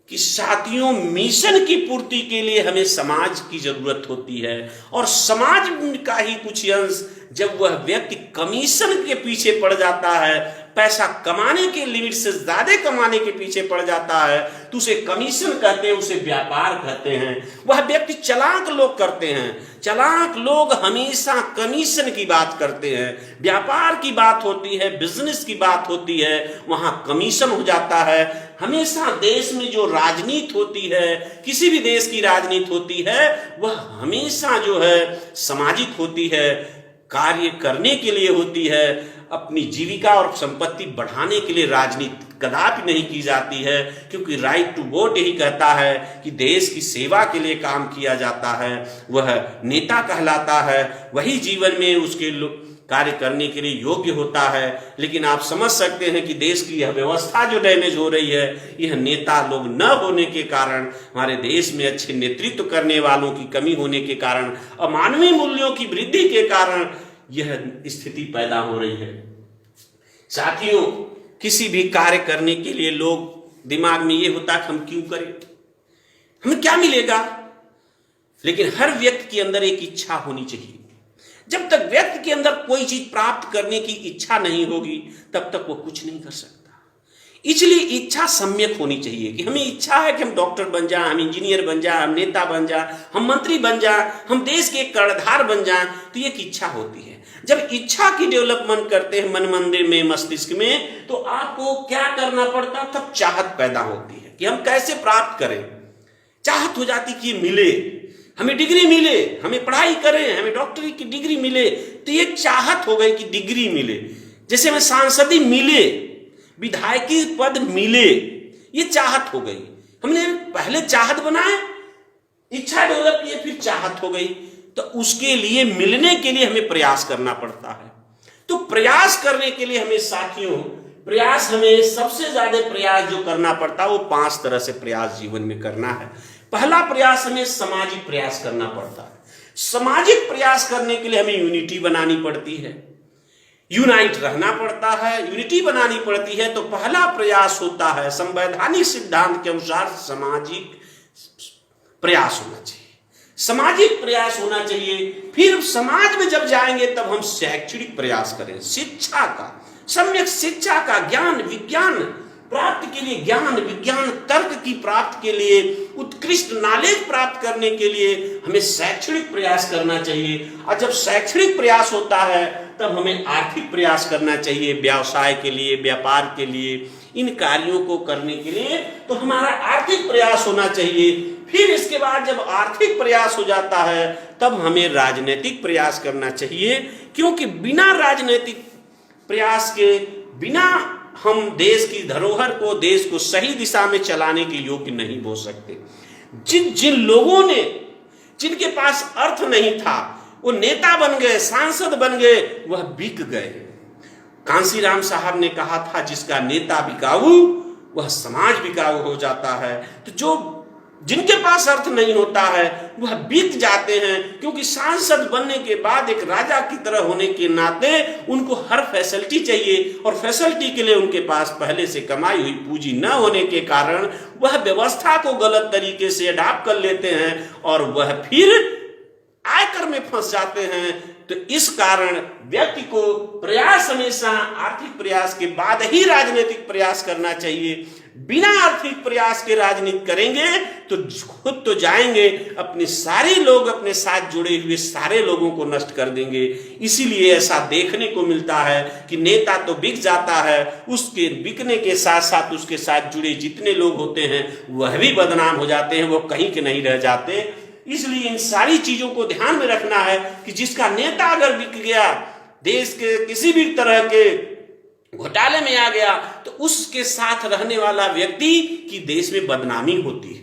Speaker 2: कि साथियों, मिशन की पूर्ति के लिए हमें समाज की जरूरत होती है। और समाज का ही कुछ अंश, जब वह व्यक्ति कमीशन के पीछे पड़ जाता है, पैसा कमाने के लिमिट से ज्यादा कमाने के पीछे पड़ जाता है, तो उसे कमीशन कहते हैं, उसे व्यापार कहते हैं। वह व्यक्ति, चालाक लोग करते हैं, चालाक लोग हमेशा कमीशन की बात करते हैं। व्यापार की बात होती है, बिजनेस की बात होती है, वहां कमीशन हो जाता है। हमेशा देश में जो राजनीति होती है, किसी भी देश की राजनीति होती है, वह हमेशा जो है सामाजिक होती है, कार्य करने के लिए होती है। अपनी जीविका और संपत्ति बढ़ाने के लिए राजनीति कदापि नहीं की जाती है, क्योंकि राइट टू वोट यही कहता है कि देश की सेवा के लिए काम किया जाता है, वह नेता कहलाता है। वही जीवन में उसके कार्य करने के लिए योग्य होता है। लेकिन आप समझ सकते हैं कि देश की यह व्यवस्था जो डैमेज हो रही है, यह नेता लोग न होने के कारण, हमारे देश में अच्छे नेतृत्व करने वालों की कमी होने के कारण, अमानवीय मूल्यों की वृद्धि के कारण यह स्थिति पैदा हो रही है। साथियों, किसी भी कार्य करने के लिए लोग दिमाग में ये होता है कि हम क्यों करें, हमें क्या मिलेगा। लेकिन हर व्यक्ति के अंदर एक इच्छा होनी चाहिए। जब तक व्यक्ति के अंदर कोई चीज प्राप्त करने की इच्छा नहीं होगी, तब तक वो कुछ नहीं कर सकता। इसलिए इच्छा सम्यक होनी चाहिए कि हमें इच्छा है कि हम डॉक्टर बन जाएं, हम इंजीनियर बन जाएं, हम नेता बन जाएं, हम मंत्री बन जाएं, हम देश के एक कर्णधार बन जाएं। तो ये एक इच्छा होती है। जब इच्छा की डेवलपमेंट करते हैं मन मंदिर में, मस्तिष्क में, तो आपको क्या करना पड़ता, तब चाहत पैदा होती है कि हम कैसे प्राप्त करें। चाहत हो जाती कि मिले, हमें डिग्री मिले, हमें पढ़ाई करें, हमें डॉक्टरी की डिग्री मिले। तो ये चाहत हो गई कि डिग्री मिले, जैसे हमें सांसदी मिले, विधायकी पद मिले, ये चाहत हो गई। हमने पहले चाहत बनाए, इच्छा डेवलप किए, फिर चाहत हो गई। तो उसके लिए, मिलने के लिए हमें प्रयास करना पड़ता है। तो प्रयास करने के लिए हमें साथियों, प्रयास हमें सबसे ज्यादा प्रयास जो करना पड़ता है वो 5 तरह से प्रयास जीवन में करना है। पहला प्रयास हमें सामाजिक प्रयास करना पड़ता है। सामाजिक प्रयास करने के लिए हमें यूनिटी बनानी पड़ती है, यूनाइट रहना पड़ता है, यूनिटी बनानी पड़ती है। तो पहला प्रयास होता है संवैधानिक सिद्धांत के अनुसार सामाजिक प्रयास होना चाहिए, सामाजिक प्रयास होना चाहिए। फिर समाज में जब जाएंगे तब हम शैक्षणिक प्रयास करें, शिक्षा का, सम्यक शिक्षा का, ज्ञान विज्ञान प्राप्ति के लिए, ज्ञान विज्ञान तर्क की प्राप्ति के लिए, उत्कृष्ट नॉलेज प्राप्त करने के लिए हमें शैक्षणिक प्रयास करना चाहिए। और जब शैक्षणिक प्रयास होता है तब हमें आर्थिक प्रयास करना चाहिए, व्यवसाय के लिए, व्यापार के लिए, इन कार्यों को करने के लिए तो हमारा आर्थिक प्रयास होना चाहिए। फिर इसके बाद जब आर्थिक प्रयास हो जाता है तब हमें राजनीतिक प्रयास करना चाहिए, क्योंकि बिना राजनीतिक प्रयास के, बिना हम देश की धरोहर को, देश को सही दिशा में चलाने के योग्य नहीं हो सकते। जिन लोगों ने, जिनके पास अर्थ नहीं था, वो नेता बन गए, सांसद बन गए, वह बिक गए। कांसीराम साहब ने कहा था, जिसका नेता बिकाऊ वह समाज बिकाऊ हो जाता है। तो जो जिनके पास अर्थ नहीं होता है वह बिक जाते हैं, क्योंकि सांसद बनने के बाद एक राजा की तरह होने के नाते उनको हर फैसिलिटी चाहिए, और फैसिलिटी के लिए उनके पास पहले से कमाई हुई पूंजी न होने के कारण वह व्यवस्था को गलत तरीके से अडॉप्ट कर लेते हैं और वह फिर आयकर में फंस जाते हैं। तो इस कारण व्यक्ति को प्रयास हमेशा आर्थिक प्रयास के बाद ही राजनीतिक प्रयास करना चाहिए। बिना आर्थिक प्रयास के राजनीति करेंगे तो खुद तो जाएंगे, अपने सारे लोग, अपने साथ जुड़े हुए सारे लोगों को नष्ट कर देंगे। इसीलिए ऐसा देखने को मिलता है कि नेता तो बिक जाता है, उसके बिकने के साथ साथ उसके साथ जुड़े जितने लोग होते हैं वह भी बदनाम हो जाते हैं, वो कहीं के नहीं रह जाते। इसलिए इन सारी चीजों को ध्यान में रखना है कि जिसका नेता अगर बिक गया, देश के किसी भी तरह के घोटाले में आ गया, तो उसके साथ रहने वाला व्यक्ति की देश में बदनामी होती है,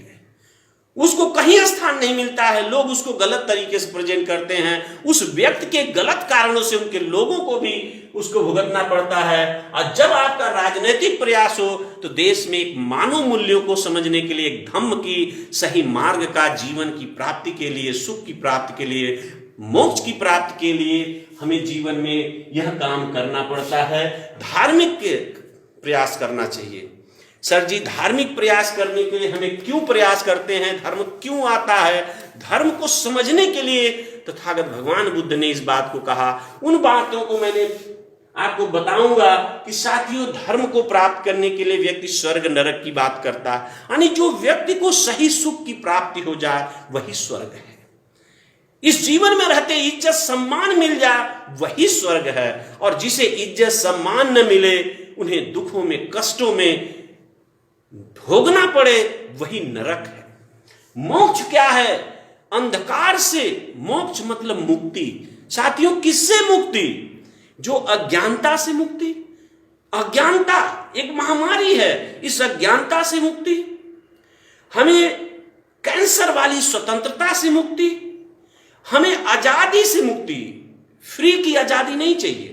Speaker 2: उसको कहीं स्थान नहीं मिलता है। लोग उसको गलत तरीके से प्रेजेंट करते हैं, उस व्यक्ति के गलत कारणों से उनके लोगों को भी उसको भुगतना पड़ता है। और जब आपका राजनीतिक प्रयास हो तो देश में एक मानव मूल्यों को समझने के लिए, एक धम्म की सही मार्ग का, जीवन की प्राप्ति के लिए, सुख की प्राप्ति के लिए, मोक्ष की प्राप्ति के लिए हमें जीवन में यह काम करना पड़ता है। धार्मिक प्रयास करना चाहिए। सर जी, धार्मिक प्रयास करने के लिए हमें क्यों प्रयास करते हैं, धर्म क्यों आता है? धर्म को समझने के लिए तथागत भगवान बुद्ध ने इस बात को कहा। उन बातों को मैंने आपको बताऊंगा कि साथियों, धर्म को प्राप्त करने के लिए व्यक्ति स्वर्ग नरक की बात करता है, यानी जो व्यक्ति को सही सुख की प्राप्ति हो जाए वही स्वर्ग है। इस जीवन में रहते इज्जत सम्मान मिल जाए वही स्वर्ग है, और जिसे इज्जत सम्मान न मिले, उन्हें दुखों में, कष्टों में भोगना पड़े, वही नरक है। मोक्ष क्या है? अंधकार से मोक्ष मतलब मुक्ति। साथियों, किससे मुक्ति? जो अज्ञानता से मुक्ति। अज्ञानता एक महामारी है, इस अज्ञानता से मुक्ति। हमें कैंसर वाली स्वतंत्रता से मुक्ति, हमें आजादी से मुक्ति, फ्री की आजादी नहीं चाहिए,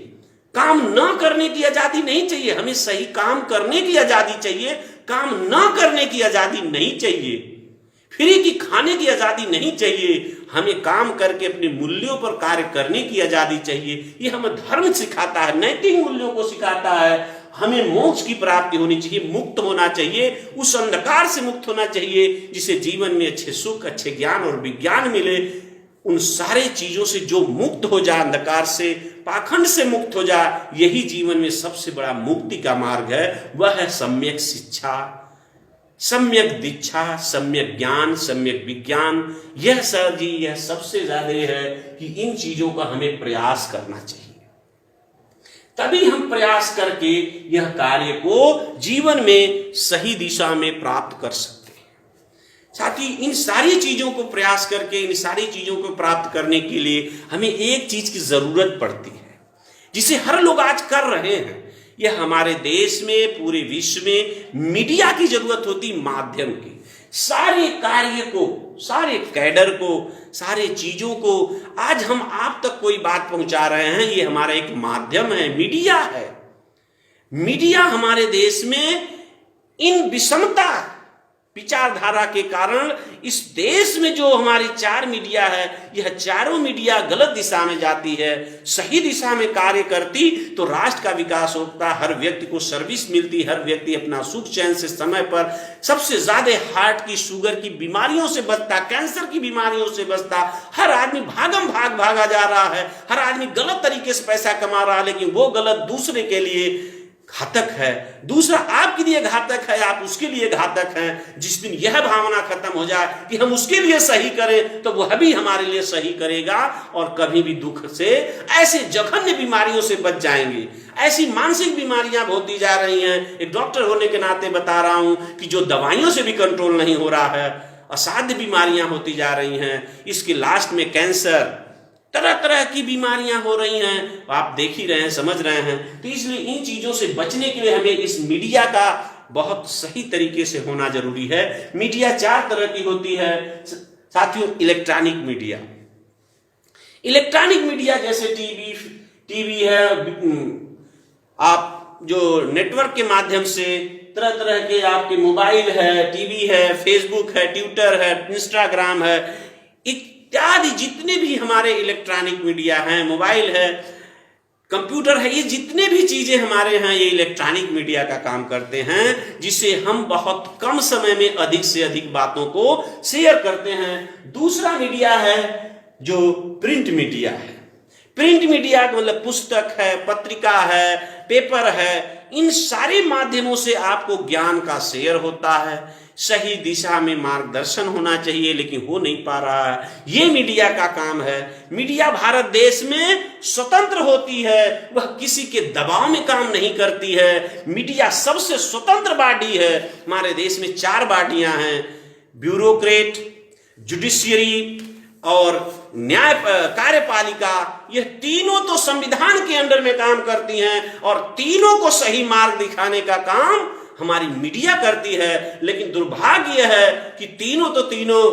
Speaker 2: काम न करने की आजादी नहीं चाहिए, हमें सही काम करने की आजादी चाहिए, काम न करने की आजादी नहीं चाहिए, फ्री की खाने की आजादी नहीं चाहिए, हमें काम करके अपने मूल्यों पर कार्य करने की आजादी चाहिए। ये हमें धर्म सिखाता है, नैतिक मूल्यों को सिखाता है। हमें मोक्ष की प्राप्ति होनी चाहिए, मुक्त होना चाहिए, उस अंधकार से मुक्त होना चाहिए जिसे जीवन में अच्छे सुख, अच्छे ज्ञान और विज्ञान मिले। उन सारे चीजों से जो मुक्त हो जाए, अंधकार से, पाखंड से मुक्त हो जाए, यही जीवन में सबसे बड़ा मुक्ति का मार्ग है। वह है सम्यक शिक्षा, सम्यक दीक्षा, सम्यक ज्ञान, सम्यक विज्ञान। यह सर जी, यह सबसे ज्यादा है कि इन चीजों का हमें प्रयास करना चाहिए, तभी हम प्रयास करके यह कार्य को जीवन में सही दिशा में प्राप्त कर सकते हैं। साथ ही इन सारी चीजों को प्रयास करके, इन सारी चीजों को प्राप्त करने के लिए हमें एक चीज की जरूरत पड़ती है, जिसे हर लोग आज कर रहे हैं। यह हमारे देश में, पूरे विश्व में मीडिया की जरूरत होती, माध्यम की। सारे कार्य को, सारे कैडर को, सारे चीजों को आज हम आप तक कोई बात पहुंचा रहे हैं, ये हमारा एक माध्यम है, मीडिया है। मीडिया हमारे देश में इन विषमता विचारधारा के कारण इस देश में जो हमारी चार मीडिया है, यह चारों मीडिया गलत दिशा में जाती है। सही दिशा में कार्य करती तो राष्ट्र का विकास होता, हर व्यक्ति को सर्विस मिलती, हर व्यक्ति अपना सुख चैन से समय पर, सबसे ज्यादा हार्ट की, शुगर की बीमारियों से बचता, कैंसर की बीमारियों से बचता। हर आदमी भागम भाग भागा जा रहा है, हर आदमी गलत तरीके से पैसा कमा रहा है, लेकिन वो गलत दूसरे के लिए घातक है, दूसरा आपके लिए घातक है, आप उसके लिए घातक हैं। जिस दिन यह भावना खत्म हो जाए कि हम उसके लिए सही करें, तो वह भी हमारे लिए सही करेगा और कभी भी दुख से, ऐसे जघन्य बीमारियों से बच जाएंगे। ऐसी मानसिक बीमारियां होती जा रही हैं, एक डॉक्टर होने के नाते बता रहा हूं कि जो दवाइयों से भी कंट्रोल नहीं हो रहा है, असाध्य बीमारियां होती जा रही हैं। इसके लास्ट में कैंसर, तरह तरह की बीमारियां हो रही हैं, आप देख ही रहे हैं, समझ रहे हैं। तो इसलिए इन चीजों से बचने के लिए हमें इस मीडिया का बहुत सही तरीके से होना जरूरी है। मीडिया चार तरह की होती है साथियों। इलेक्ट्रॉनिक मीडिया, इलेक्ट्रॉनिक मीडिया जैसे टीवी है, आप जो नेटवर्क के माध्यम से तरह तरह के आपके मोबाइल है, टीवी है, फेसबुक है, ट्विटर है, इंस्टाग्राम है, इत्यादि जितने भी हमारे इलेक्ट्रॉनिक मीडिया हैं, मोबाइल है, कंप्यूटर है, ये जितने भी चीजें हमारे हैं, ये इलेक्ट्रॉनिक मीडिया का काम करते हैं, जिससे हम बहुत कम समय में अधिक से अधिक बातों को शेयर करते हैं। दूसरा मीडिया है जो प्रिंट मीडिया है। प्रिंट मीडिया का मतलब पुस्तक है, पत्रिका है, पेपर है, इन सारे माध्यमों से आपको ज्ञान का शेयर होता है। सही दिशा में मार्गदर्शन होना चाहिए, लेकिन हो नहीं पा रहा है। ये मीडिया का काम है। मीडिया भारत देश में स्वतंत्र होती है, वह किसी के दबाव में काम नहीं करती है। मीडिया सबसे स्वतंत्र बॉडी है। हमारे देश में चार बॉडियां हैं, ब्यूरोक्रेट, जुडिशियरी और न्याय कार्यपालिका। यह तीनों तो संविधान के अंडर में काम करती हैं और तीनों को सही मार्ग दिखाने का काम हमारी मीडिया करती है। लेकिन दुर्भाग्य यह है कि तीनों तो तीनों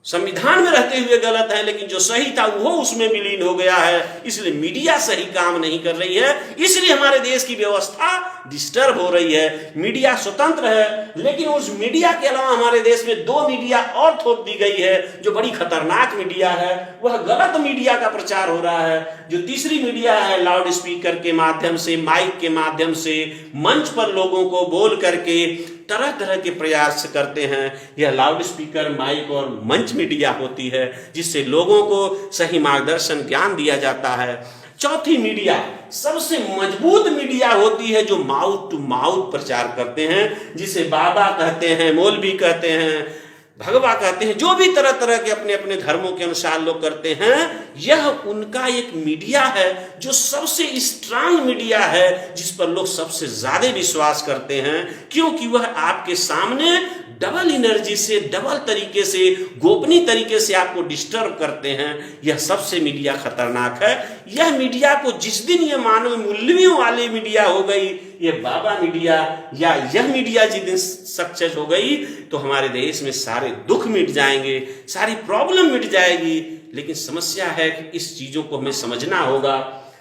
Speaker 2: संविधान में रहते हुए गलत है, लेकिन जो सही था वो उसमें विलीन हो गया है। इसलिए मीडिया सही काम नहीं कर रही है, इसलिए हमारे देश की व्यवस्था डिस्टर्ब हो रही है। मीडिया स्वतंत्र है, लेकिन उस मीडिया के अलावा हमारे देश में दो मीडिया और थोप दी गई है, जो बड़ी खतरनाक मीडिया है। वह गलत मीडिया का प्रचार हो रहा है। जो तीसरी मीडिया है, लाउड स्पीकर के माध्यम से, माइक के माध्यम से, मंच पर लोगों को बोल करके तरह तरह के प्रयास करते हैं। यह लाउड स्पीकर, माइक और मंच मीडिया होती है, जिससे लोगों को सही मार्गदर्शन, ज्ञान दिया जाता है। चौथी मीडिया सबसे मजबूत मीडिया होती है, जो माउथ टू माउथ प्रचार करते हैं, जिसे बाबा कहते हैं, मौलवी कहते हैं, भगवा कहते हैं, जो भी तरह तरह के अपने अपने धर्मों के अनुसार लोग करते हैं। यह उनका एक मीडिया है जो सबसे स्ट्रांग मीडिया है, जिस पर लोग सबसे ज्यादा विश्वास करते हैं, क्योंकि वह आपके सामने डबल एनर्जी से, डबल तरीके से, गोपनीय तरीके से आपको डिस्टर्ब करते हैं। यह सबसे मीडिया खतरनाक है। यह मीडिया को जिस दिन यह मानव मूल्यों वाले मीडिया हो गई, ये बाबा मीडिया या यह मीडिया जिस दिन सक्सेस हो गई, तो हमारे देश में सारे दुख मिट जाएंगे, सारी प्रॉब्लम मिट जाएगी। लेकिन समस्या है कि इस चीजों को हमें समझना होगा।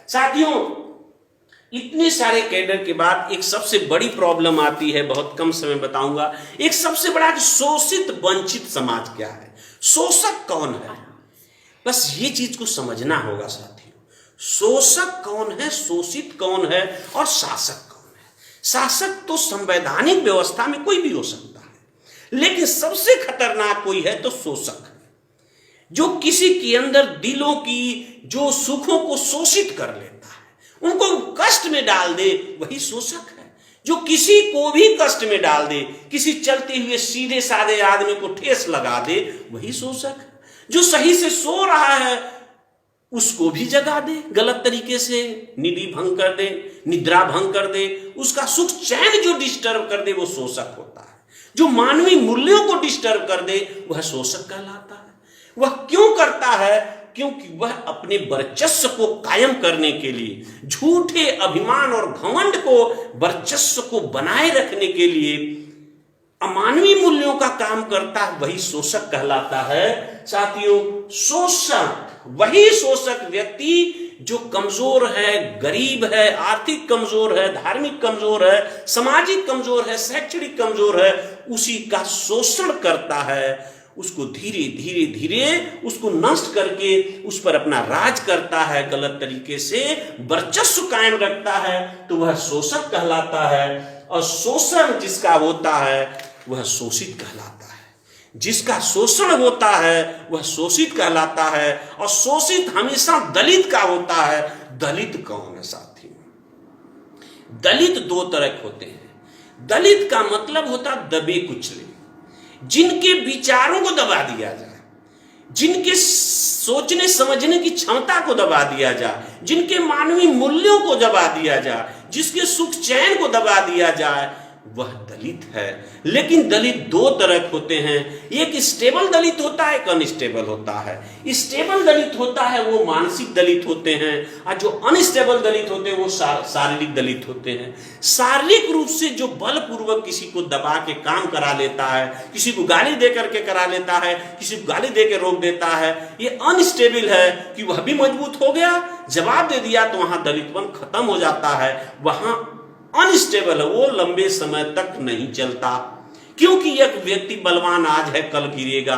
Speaker 2: साथियों, इतने सारे कैडर के बाद एक सबसे बड़ी प्रॉब्लम आती है, बहुत कम समय बताऊंगा। एक सबसे बड़ा शोषित वंचित समाज क्या है, शोषक कौन है, बस ये चीज को समझना होगा साथियों। शोषक कौन है, शोषित कौन है और शासक कौन है। शासक तो संवैधानिक व्यवस्था में कोई भी हो सकता है, लेकिन सबसे खतरनाक कोई है तो शोषक है, जो किसी के अंदर दिलों की जो सुखों को शोषित कर लेता है, उनको कष्ट में डाल दे, वही शोषक है। जो किसी को भी कष्ट में डाल दे, किसी चलते हुए सीधे साधे आदमी को ठेस लगा दे, वही शोषक है। जो सही से सो रहा है उसको भी जगा दे, गलत तरीके से निधि भंग कर दे, निद्रा भंग कर दे, उसका सुख चैन जो डिस्टर्ब कर दे वो शोषक होता है। जो मानवीय मूल्यों को डिस्टर्ब कर दे वह शोषक कहलाता है। वह क्यों करता है? क्योंकि वह अपने वर्चस्व को कायम करने के लिए, झूठे अभिमान और घमंड को, वर्चस्व को बनाए रखने के लिए अमानवीय मूल्यों का काम करता है, वही शोषक कहलाता है। साथियों, शोषक वही शोषक व्यक्ति जो कमजोर है, गरीब है, आर्थिक कमजोर है, धार्मिक कमजोर है, सामाजिक कमजोर है, शैक्षणिक कमजोर है, उसी का शोषण करता है। उसको धीरे धीरे धीरे उसको नष्ट करके उस पर अपना राज करता है, गलत तरीके से वर्चस्व कायम रखता है, तो वह शोषक कहलाता है। और शोषण जिसका होता है वह शोषित कहलाता है। जिसका शोषण होता है वह शोषित कहलाता है। और शोषित हमेशा दलित का होता है। दलित कौन है साथियों? दलित दो तरह के होते हैं। दलित का मतलब होता दबे कुचले, जिनके विचारों को दबा दिया जाए, जिनके सोचने समझने की क्षमता को दबा दिया जाए, जिनके मानवीय मूल्यों को दबा दिया जाए, जिसके सुख चैन को दबा दिया जाए, वह दलित है। लेकिन दलित दो तरह के होते हैं। एक स्टेबल दलित होता है, एक अनस्टेबल होता है। स्टेबल दलित होता है वो मानसिक दलित होते हैं, और जो अनस्टेबल दलित होते हैं वो शारीरिक दलित होते हैं। शारीरिक रूप से जो बलपूर्वक किसी को दबा के काम करा लेता है, किसी को गाली दे करके करा लेता है, किसी को गाली दे के रोक देता है, ये अनस्टेबल है कि वह भी मजबूत हो गया, जवाब दे दिया तो वहां दलितपन खत्म हो जाता है। वहां अनस्टेबल है, वो लंबे समय तक नहीं चलता, क्योंकि एक व्यक्ति बलवान आज है कल गिरेगा,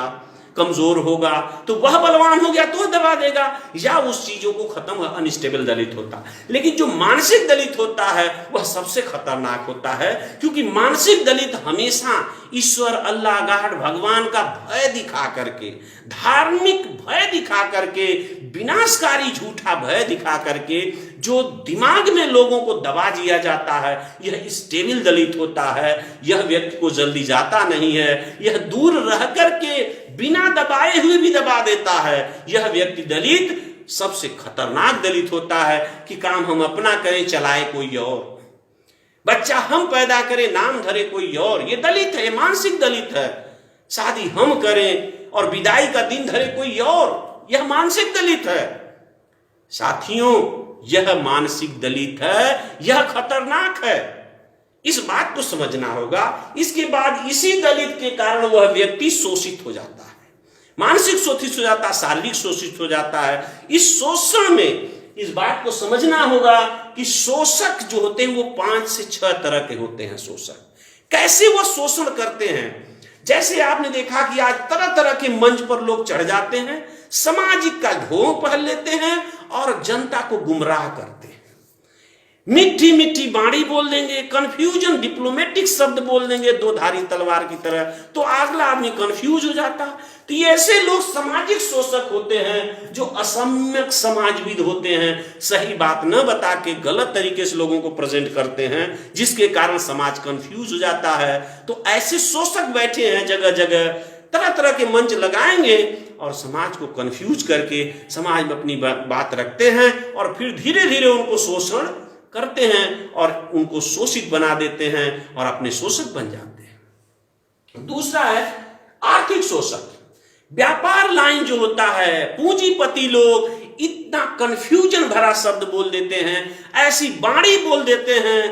Speaker 2: कमजोर होगा, तो वह बलवान हो गया तो दबा देगा या उस चीजों को खत्म, अनस्टेबल दलित होता। लेकिन जो मानसिक दलित होता है वह सबसे खतरनाक होता है, क्योंकि मानसिक दलित हमेशा ईश्वर, अल्लाह, गॉड, भगवान का भय दिखा करके, धार्मिक भय दिखा करके, विनाशकारी झूठा भय दिखा करके जो दिमाग में लोगों को दबा दिया जाता है, यह स्टेबल दलित होता है। यह व्यक्ति को जल्दी जाता नहीं है, यह दूर रह करके बिना दबाए हुए भी दबा देता है। यह व्यक्ति दलित सबसे खतरनाक दलित होता है कि काम हम अपना करें, चलाए कोई और, बच्चा हम पैदा करें, नाम धरे कोई और, ये दलित है, मानसिक दलित है। शादी हम करें और विदाई का दिन धरे कोई और, यह मानसिक दलित है। साथियों, यह मानसिक दलित है, यह खतरनाक है, इस बात को समझना होगा। इसके बाद इसी दलित के कारण वह व्यक्ति शोषित हो जाता है, मानसिक शोषित हो जाता है, शारीरिक शोषित हो जाता है। इस शोषण में इस बात को समझना होगा कि शोषक जो होते हैं वो 5 से 6 तरह के होते हैं। शोषक कैसे वह शोषण करते हैं? जैसे आपने देखा कि आज तरह तरह के मंच पर लोग चढ़ जाते हैं, सामाजिक का ढोंग पहन लेते हैं और जनता को गुमराह करते हैं। मीठी मीठी बाणी बोल देंगे, कंफ्यूजन, डिप्लोमेटिक शब्द बोल देंगे दो धारी तलवार की तरह, तो अगला आदमी कंफ्यूज हो जाता। तो ये ऐसे लोग सामाजिक शोषक होते हैं जो असम्यक समाजविद होते हैं, सही बात न बता के गलत तरीके से लोगों को प्रेजेंट करते हैं, जिसके कारण समाज कंफ्यूज हो जाता है। तो ऐसे शोषक बैठे हैं जगह जगह, तरह तरह के मंच लगाएंगे और समाज को कंफ्यूज करके समाज में अपनी बात रखते हैं और फिर धीरे धीरे उनको शोषण करते हैं और उनको शोषित बना देते हैं और अपने शोषक बन जाते हैं। दूसरा है आर्थिक शोषक। व्यापार लाइन जो होता है, पूंजीपति लोग इतना कंफ्यूजन भरा शब्द बोल देते हैं, ऐसी बाणी बोल देते हैं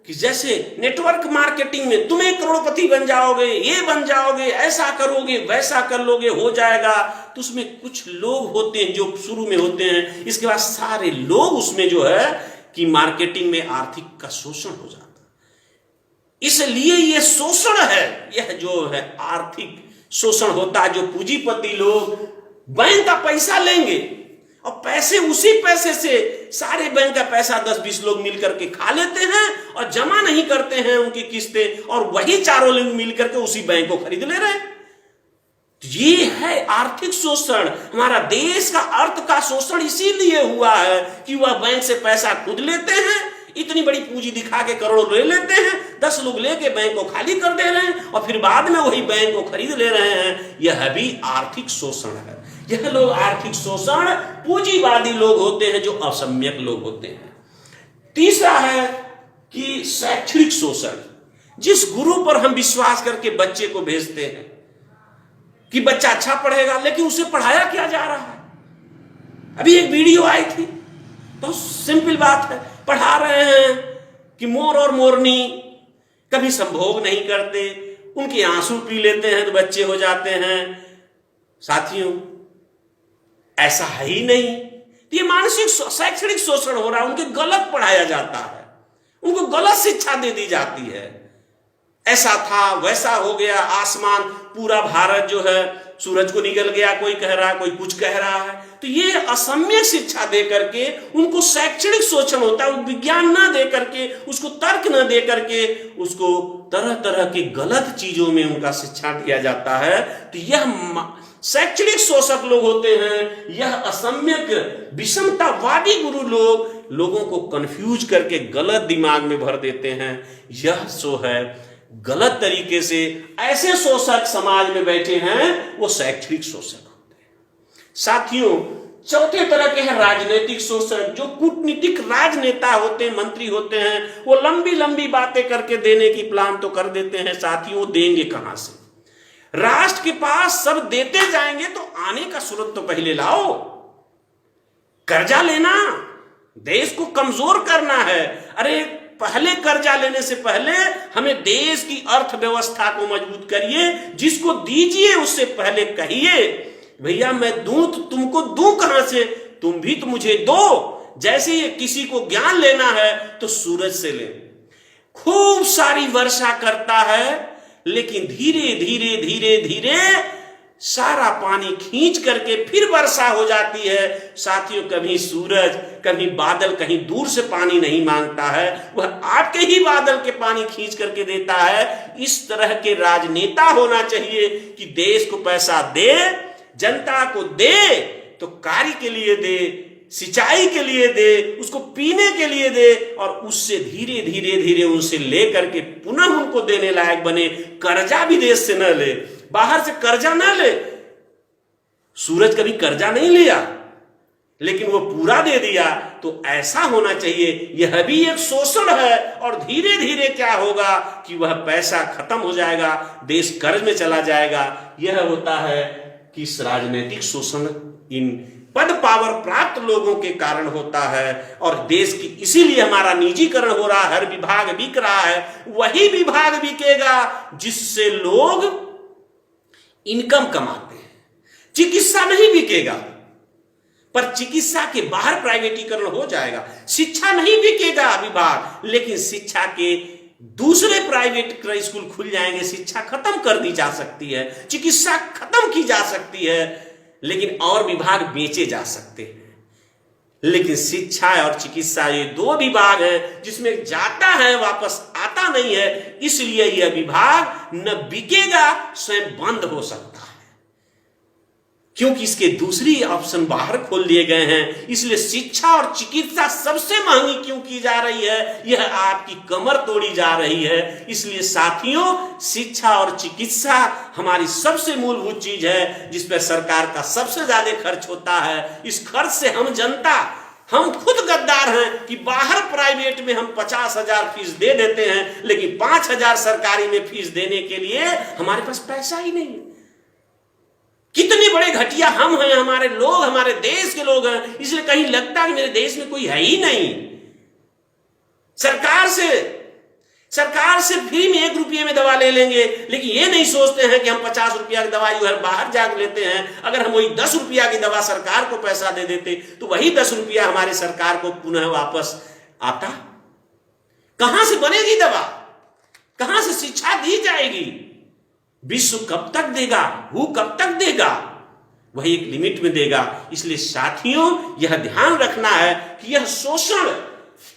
Speaker 2: कि जैसे नेटवर्क मार्केटिंग में तुम एक करोड़पति बन जाओगे, ये बन जाओगे, ऐसा करोगे, वैसा कर लोगे, हो जाएगा। तो उसमें कुछ लोग होते हैं जो शुरू में होते हैं, इसके बाद सारे लोग उसमें जो है कि मार्केटिंग में आर्थिक का शोषण हो जाता है। इसलिए ये शोषण है, यह जो है आर्थिक शोषण होता है। जो पूंजीपति लोग बैंक का पैसा लेंगे और पैसे उसी पैसे से सारे बैंक का पैसा 10-20 लोग मिलकर के खा लेते हैं और जमा नहीं करते हैं उनकी किस्तें, और वही चारों लोग मिलकर के उसी बैंक को खरीद ले रहे हैं। ये है आर्थिक शोषण। हमारा देश का अर्थ का शोषण इसीलिए हुआ है कि वह बैंक से पैसा खुद लेते हैं, इतनी बड़ी पूंजी दिखा के करोड़ों ले लेते हैं, 10 लोग लेके बैंक को खाली कर दे रहे हैं और फिर बाद में वही बैंक को खरीद ले रहे हैं। यह भी आर्थिक शोषण है। यह लोग आर्थिक शोषण पूंजीवादी लोग होते हैं, जो असम्यक लोग होते हैं। तीसरा है कि शैक्षणिक शोषण। जिस गुरु पर हम विश्वास करके बच्चे को भेजते हैं कि बच्चा अच्छा पढ़ेगा, लेकिन उसे पढ़ाया क्या जा रहा है। अभी एक वीडियो आई थी, तो सिंपल बात है, पढ़ा रहे हैं कि मोर और मोरनी कभी संभोग नहीं करते, उनके आंसू पी लेते हैं तो बच्चे हो जाते हैं। साथियों, ऐसा है ही नहीं। ये मानसिक शैक्षणिक शोषण हो रहा है। उनके गलत पढ़ाया जाता है, उनको गलत शिक्षा दे दी जाती है। ऐसा था, वैसा हो गया, आसमान पूरा भारत जो है सूरज को निकल गया, कोई कह रहा है, कोई कुछ कह रहा है। तो ये असम्यक शिक्षा दे करके उनको शैक्षणिक शोषण होता है। विज्ञान ना दे करके, उसको तर्क ना दे करके, उसको तरह तरह की गलत चीजों में उनका शिक्षा दिया जाता है। तो यह शैक्षणिक शोषक लोग होते हैं। यह असम्यक विषमतावादी गुरु लोग लोगों को कंफ्यूज करके गलत दिमाग में भर देते हैं। यह सो है गलत तरीके से ऐसे शोषक समाज में बैठे हैं, वो शैक्षणिक शोषक होते हैं। साथियों, चौथे तरह के हैं राजनीतिक शोषक। जो कूटनीतिक राजनेता होते हैं, मंत्री होते हैं, वो लंबी लंबी बातें करके देने की प्लान तो कर देते हैं। साथियों, देंगे कहां से? राष्ट्र के पास सब देते जाएंगे तो आने का सूरत तो पहले लाओ। कर्जा लेना, देश को कमजोर करना है। अरे पहले कर्जा लेने से पहले हमें देश की अर्थव्यवस्था को मजबूत करिए। जिसको दीजिए उससे पहले कहिए, भैया मैं दूं तो तुमको दूं कहां से, तुम भी तो मुझे दो। जैसे ये किसी को ज्ञान लेना है तो सूरज से ले। खूब सारी वर्षा करता है, लेकिन धीरे धीरे धीरे धीरे सारा पानी खींच करके फिर वर्षा हो जाती है। साथियों, कभी सूरज, कभी बादल कहीं दूर से पानी नहीं मांगता है, वह आपके ही बादल के पानी खींच करके देता है। इस तरह के राजनेता होना चाहिए कि देश को पैसा दे, जनता को दे तो कार्य के लिए दे, सिंचाई के लिए दे, उसको पीने के लिए दे, और उससे धीरे धीरे धीरे उनसे लेकर के पुनः उनको देने लायक बने। कर्जा भी देश से न ले, बाहर से कर्जा ना ले। सूरज कभी कर्जा नहीं लिया, लेकिन वो पूरा दे दिया। तो ऐसा होना चाहिए। यह भी एक शोषण है, और धीरे धीरे क्या होगा कि वह पैसा खत्म हो जाएगा, देश कर्ज में चला जाएगा। यह होता है कि इस राजनीतिक शोषण इन पद पावर प्राप्त लोगों के कारण होता है। और देश की इसीलिए हमारा निजीकरण हो रहा है, हर विभाग बिक रहा है। वही विभाग बिकेगा जिससे लोग इनकम कमाते हैं। चिकित्सा नहीं बिकेगा, पर चिकित्सा के बाहर प्राइवेटीकरण हो जाएगा। शिक्षा नहीं बिकेगा विभाग, लेकिन शिक्षा के दूसरे प्राइवेट स्कूल खुल जाएंगे। शिक्षा खत्म कर दी जा सकती है, चिकित्सा खत्म की जा सकती है, लेकिन और विभाग बेचे जा सकते हैं। लेकिन शिक्षा और चिकित्सा ये दो विभाग है जिसमें जाता है वापस आता नहीं है। इसलिए यह विभाग न बिकेगा, स्वयं बंद हो सकता है, क्योंकि इसके दूसरी ऑप्शन बाहर खोल दिए गए हैं। इसलिए शिक्षा और चिकित्सा सबसे महंगी क्यों की जा रही है? यह आपकी कमर तोड़ी जा रही है। इसलिए साथियों, शिक्षा और चिकित्सा हमारी सबसे मूलभूत चीज है, जिस पर सरकार का सबसे ज्यादा खर्च होता है। इस खर्च से हम जनता, हम खुद गद्दार हैं कि बाहर प्राइवेट में हम 50,000 फीस दे देते हैं, लेकिन 5,000 सरकारी में फीस देने के लिए हमारे पास पैसा ही नहीं है। कितने बड़े घटिया हम हैं, हमारे लोग, हमारे देश के लोग हैं। इसलिए कहीं लगता है कि मेरे देश में कोई है ही नहीं। सरकार से सरकार से फ्री में 1 रुपये में दवा ले लेंगे, लेकिन ये नहीं सोचते हैं कि हम 50 रुपया की दवाई घर बाहर जाकर लेते हैं। अगर हम वही 10 रुपया की दवा सरकार को पैसा दे देते तो वही 10 रुपया हमारे सरकार को पुनः वापस आता। कहां से बनेगी दवा, कहां से शिक्षा दी जाएगी? विश्व कब तक देगा, वो कब तक देगा? वही एक लिमिट में देगा। इसलिए साथियों, यह ध्यान रखना है कि यह शोषण,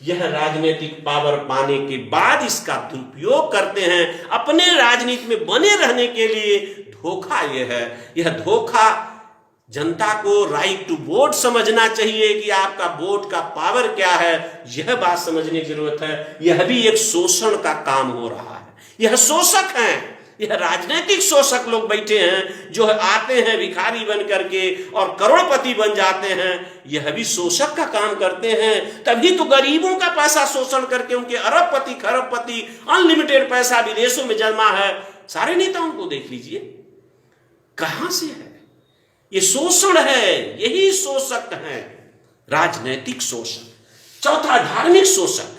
Speaker 2: यह राजनीतिक पावर पाने के बाद इसका दुरुपयोग करते हैं अपने राजनीति में बने रहने के लिए। धोखा यह है, यह धोखा जनता को राइट टू वोट समझना चाहिए कि आपका वोट का पावर क्या है, यह बात समझने की जरूरत है। यह भी एक शोषण का काम हो रहा है। यह शोषक हैं, यह राजनीतिक शोषक लोग बैठे हैं जो आते हैं भिखारी बन करके और करोड़पति बन जाते हैं। यह भी शोषक का काम करते हैं। तभी तो गरीबों का पैसा शोषण करके उनके अरबपति खरबपति अनलिमिटेड पैसा विदेशों में जमा है। सारे नेताओं को देख लीजिए, कहां से है ये शोषण है। यही शोषक है, राजनीतिक शोषक। चौथा, धार्मिक शोषक।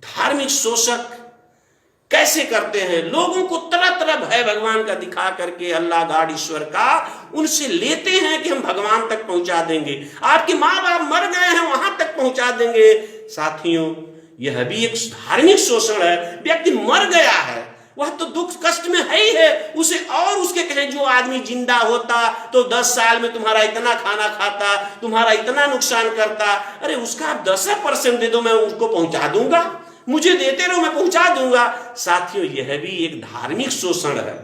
Speaker 2: धार्मिक शोषक कैसे करते हैं? लोगों को तरह तरह भय भगवान का दिखा करके, अल्लाह गॉड ईश्वर का, उनसे लेते हैं कि हम भगवान तक पहुंचा देंगे, आपके माँ बाप मर गए हैं वहां तक पहुंचा देंगे। साथियों, यह भी एक धार्मिक शोषण है। व्यक्ति मर गया है, वह तो दुख कष्ट में है ही है, उसे और उसके कहें जो आदमी जिंदा होता तो 10 साल में तुम्हारा इतना खाना खाता, तुम्हारा इतना नुकसान करता, अरे उसका आप 10% दे दो, मैं उसको पहुंचा दूंगा, मुझे देते रहो, मैं पहुंचा दूंगा। साथियों, यह भी एक धार्मिक शोषण है।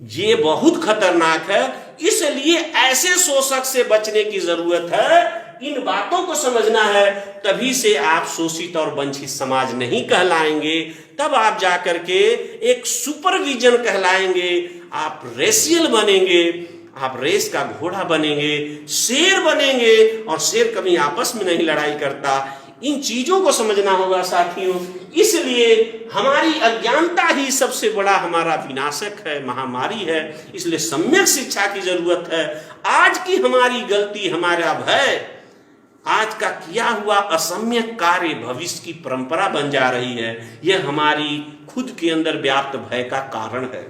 Speaker 2: ये बहुत खतरनाक है। इसलिए ऐसे शोषक से बचने की जरूरत है। इन बातों को समझना है, तभी से आप शोषित और वंचित समाज नहीं कहलाएंगे। तब आप जाकर के एक सुपरविजन कहलाएंगे। आप रेशियल बनेंगे, आप रेस का घोड़ा बनेंगे, शेर बनेंगे। और शेर कभी आपस में नहीं लड़ाई करता। इन चीजों को समझना होगा साथियों। इसलिए हमारी अज्ञानता ही सबसे बड़ा हमारा विनाशक है, महामारी है। इसलिए सम्यक शिक्षा की जरूरत है। आज की हमारी गलती, हमारा भय, आज का किया हुआ असम्यक कार्य भविष्य की परंपरा बन जा रही है। यह हमारी खुद के अंदर व्याप्त भय का कारण है।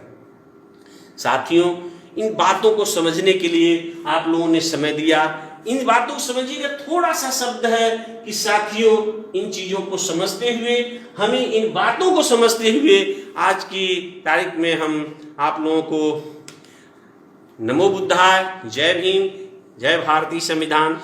Speaker 2: साथियों, इन बातों को समझने के लिए आप लोगों ने समय दिया। इन बातों को समझिएगा। थोड़ा सा शब्द है कि साथियों, इन चीजों को समझते हुए, हमें इन बातों को समझते हुए आज की तारीख में हम आप लोगों को नमो बुद्धाय, जय भीम, जय भारतीय संविधान।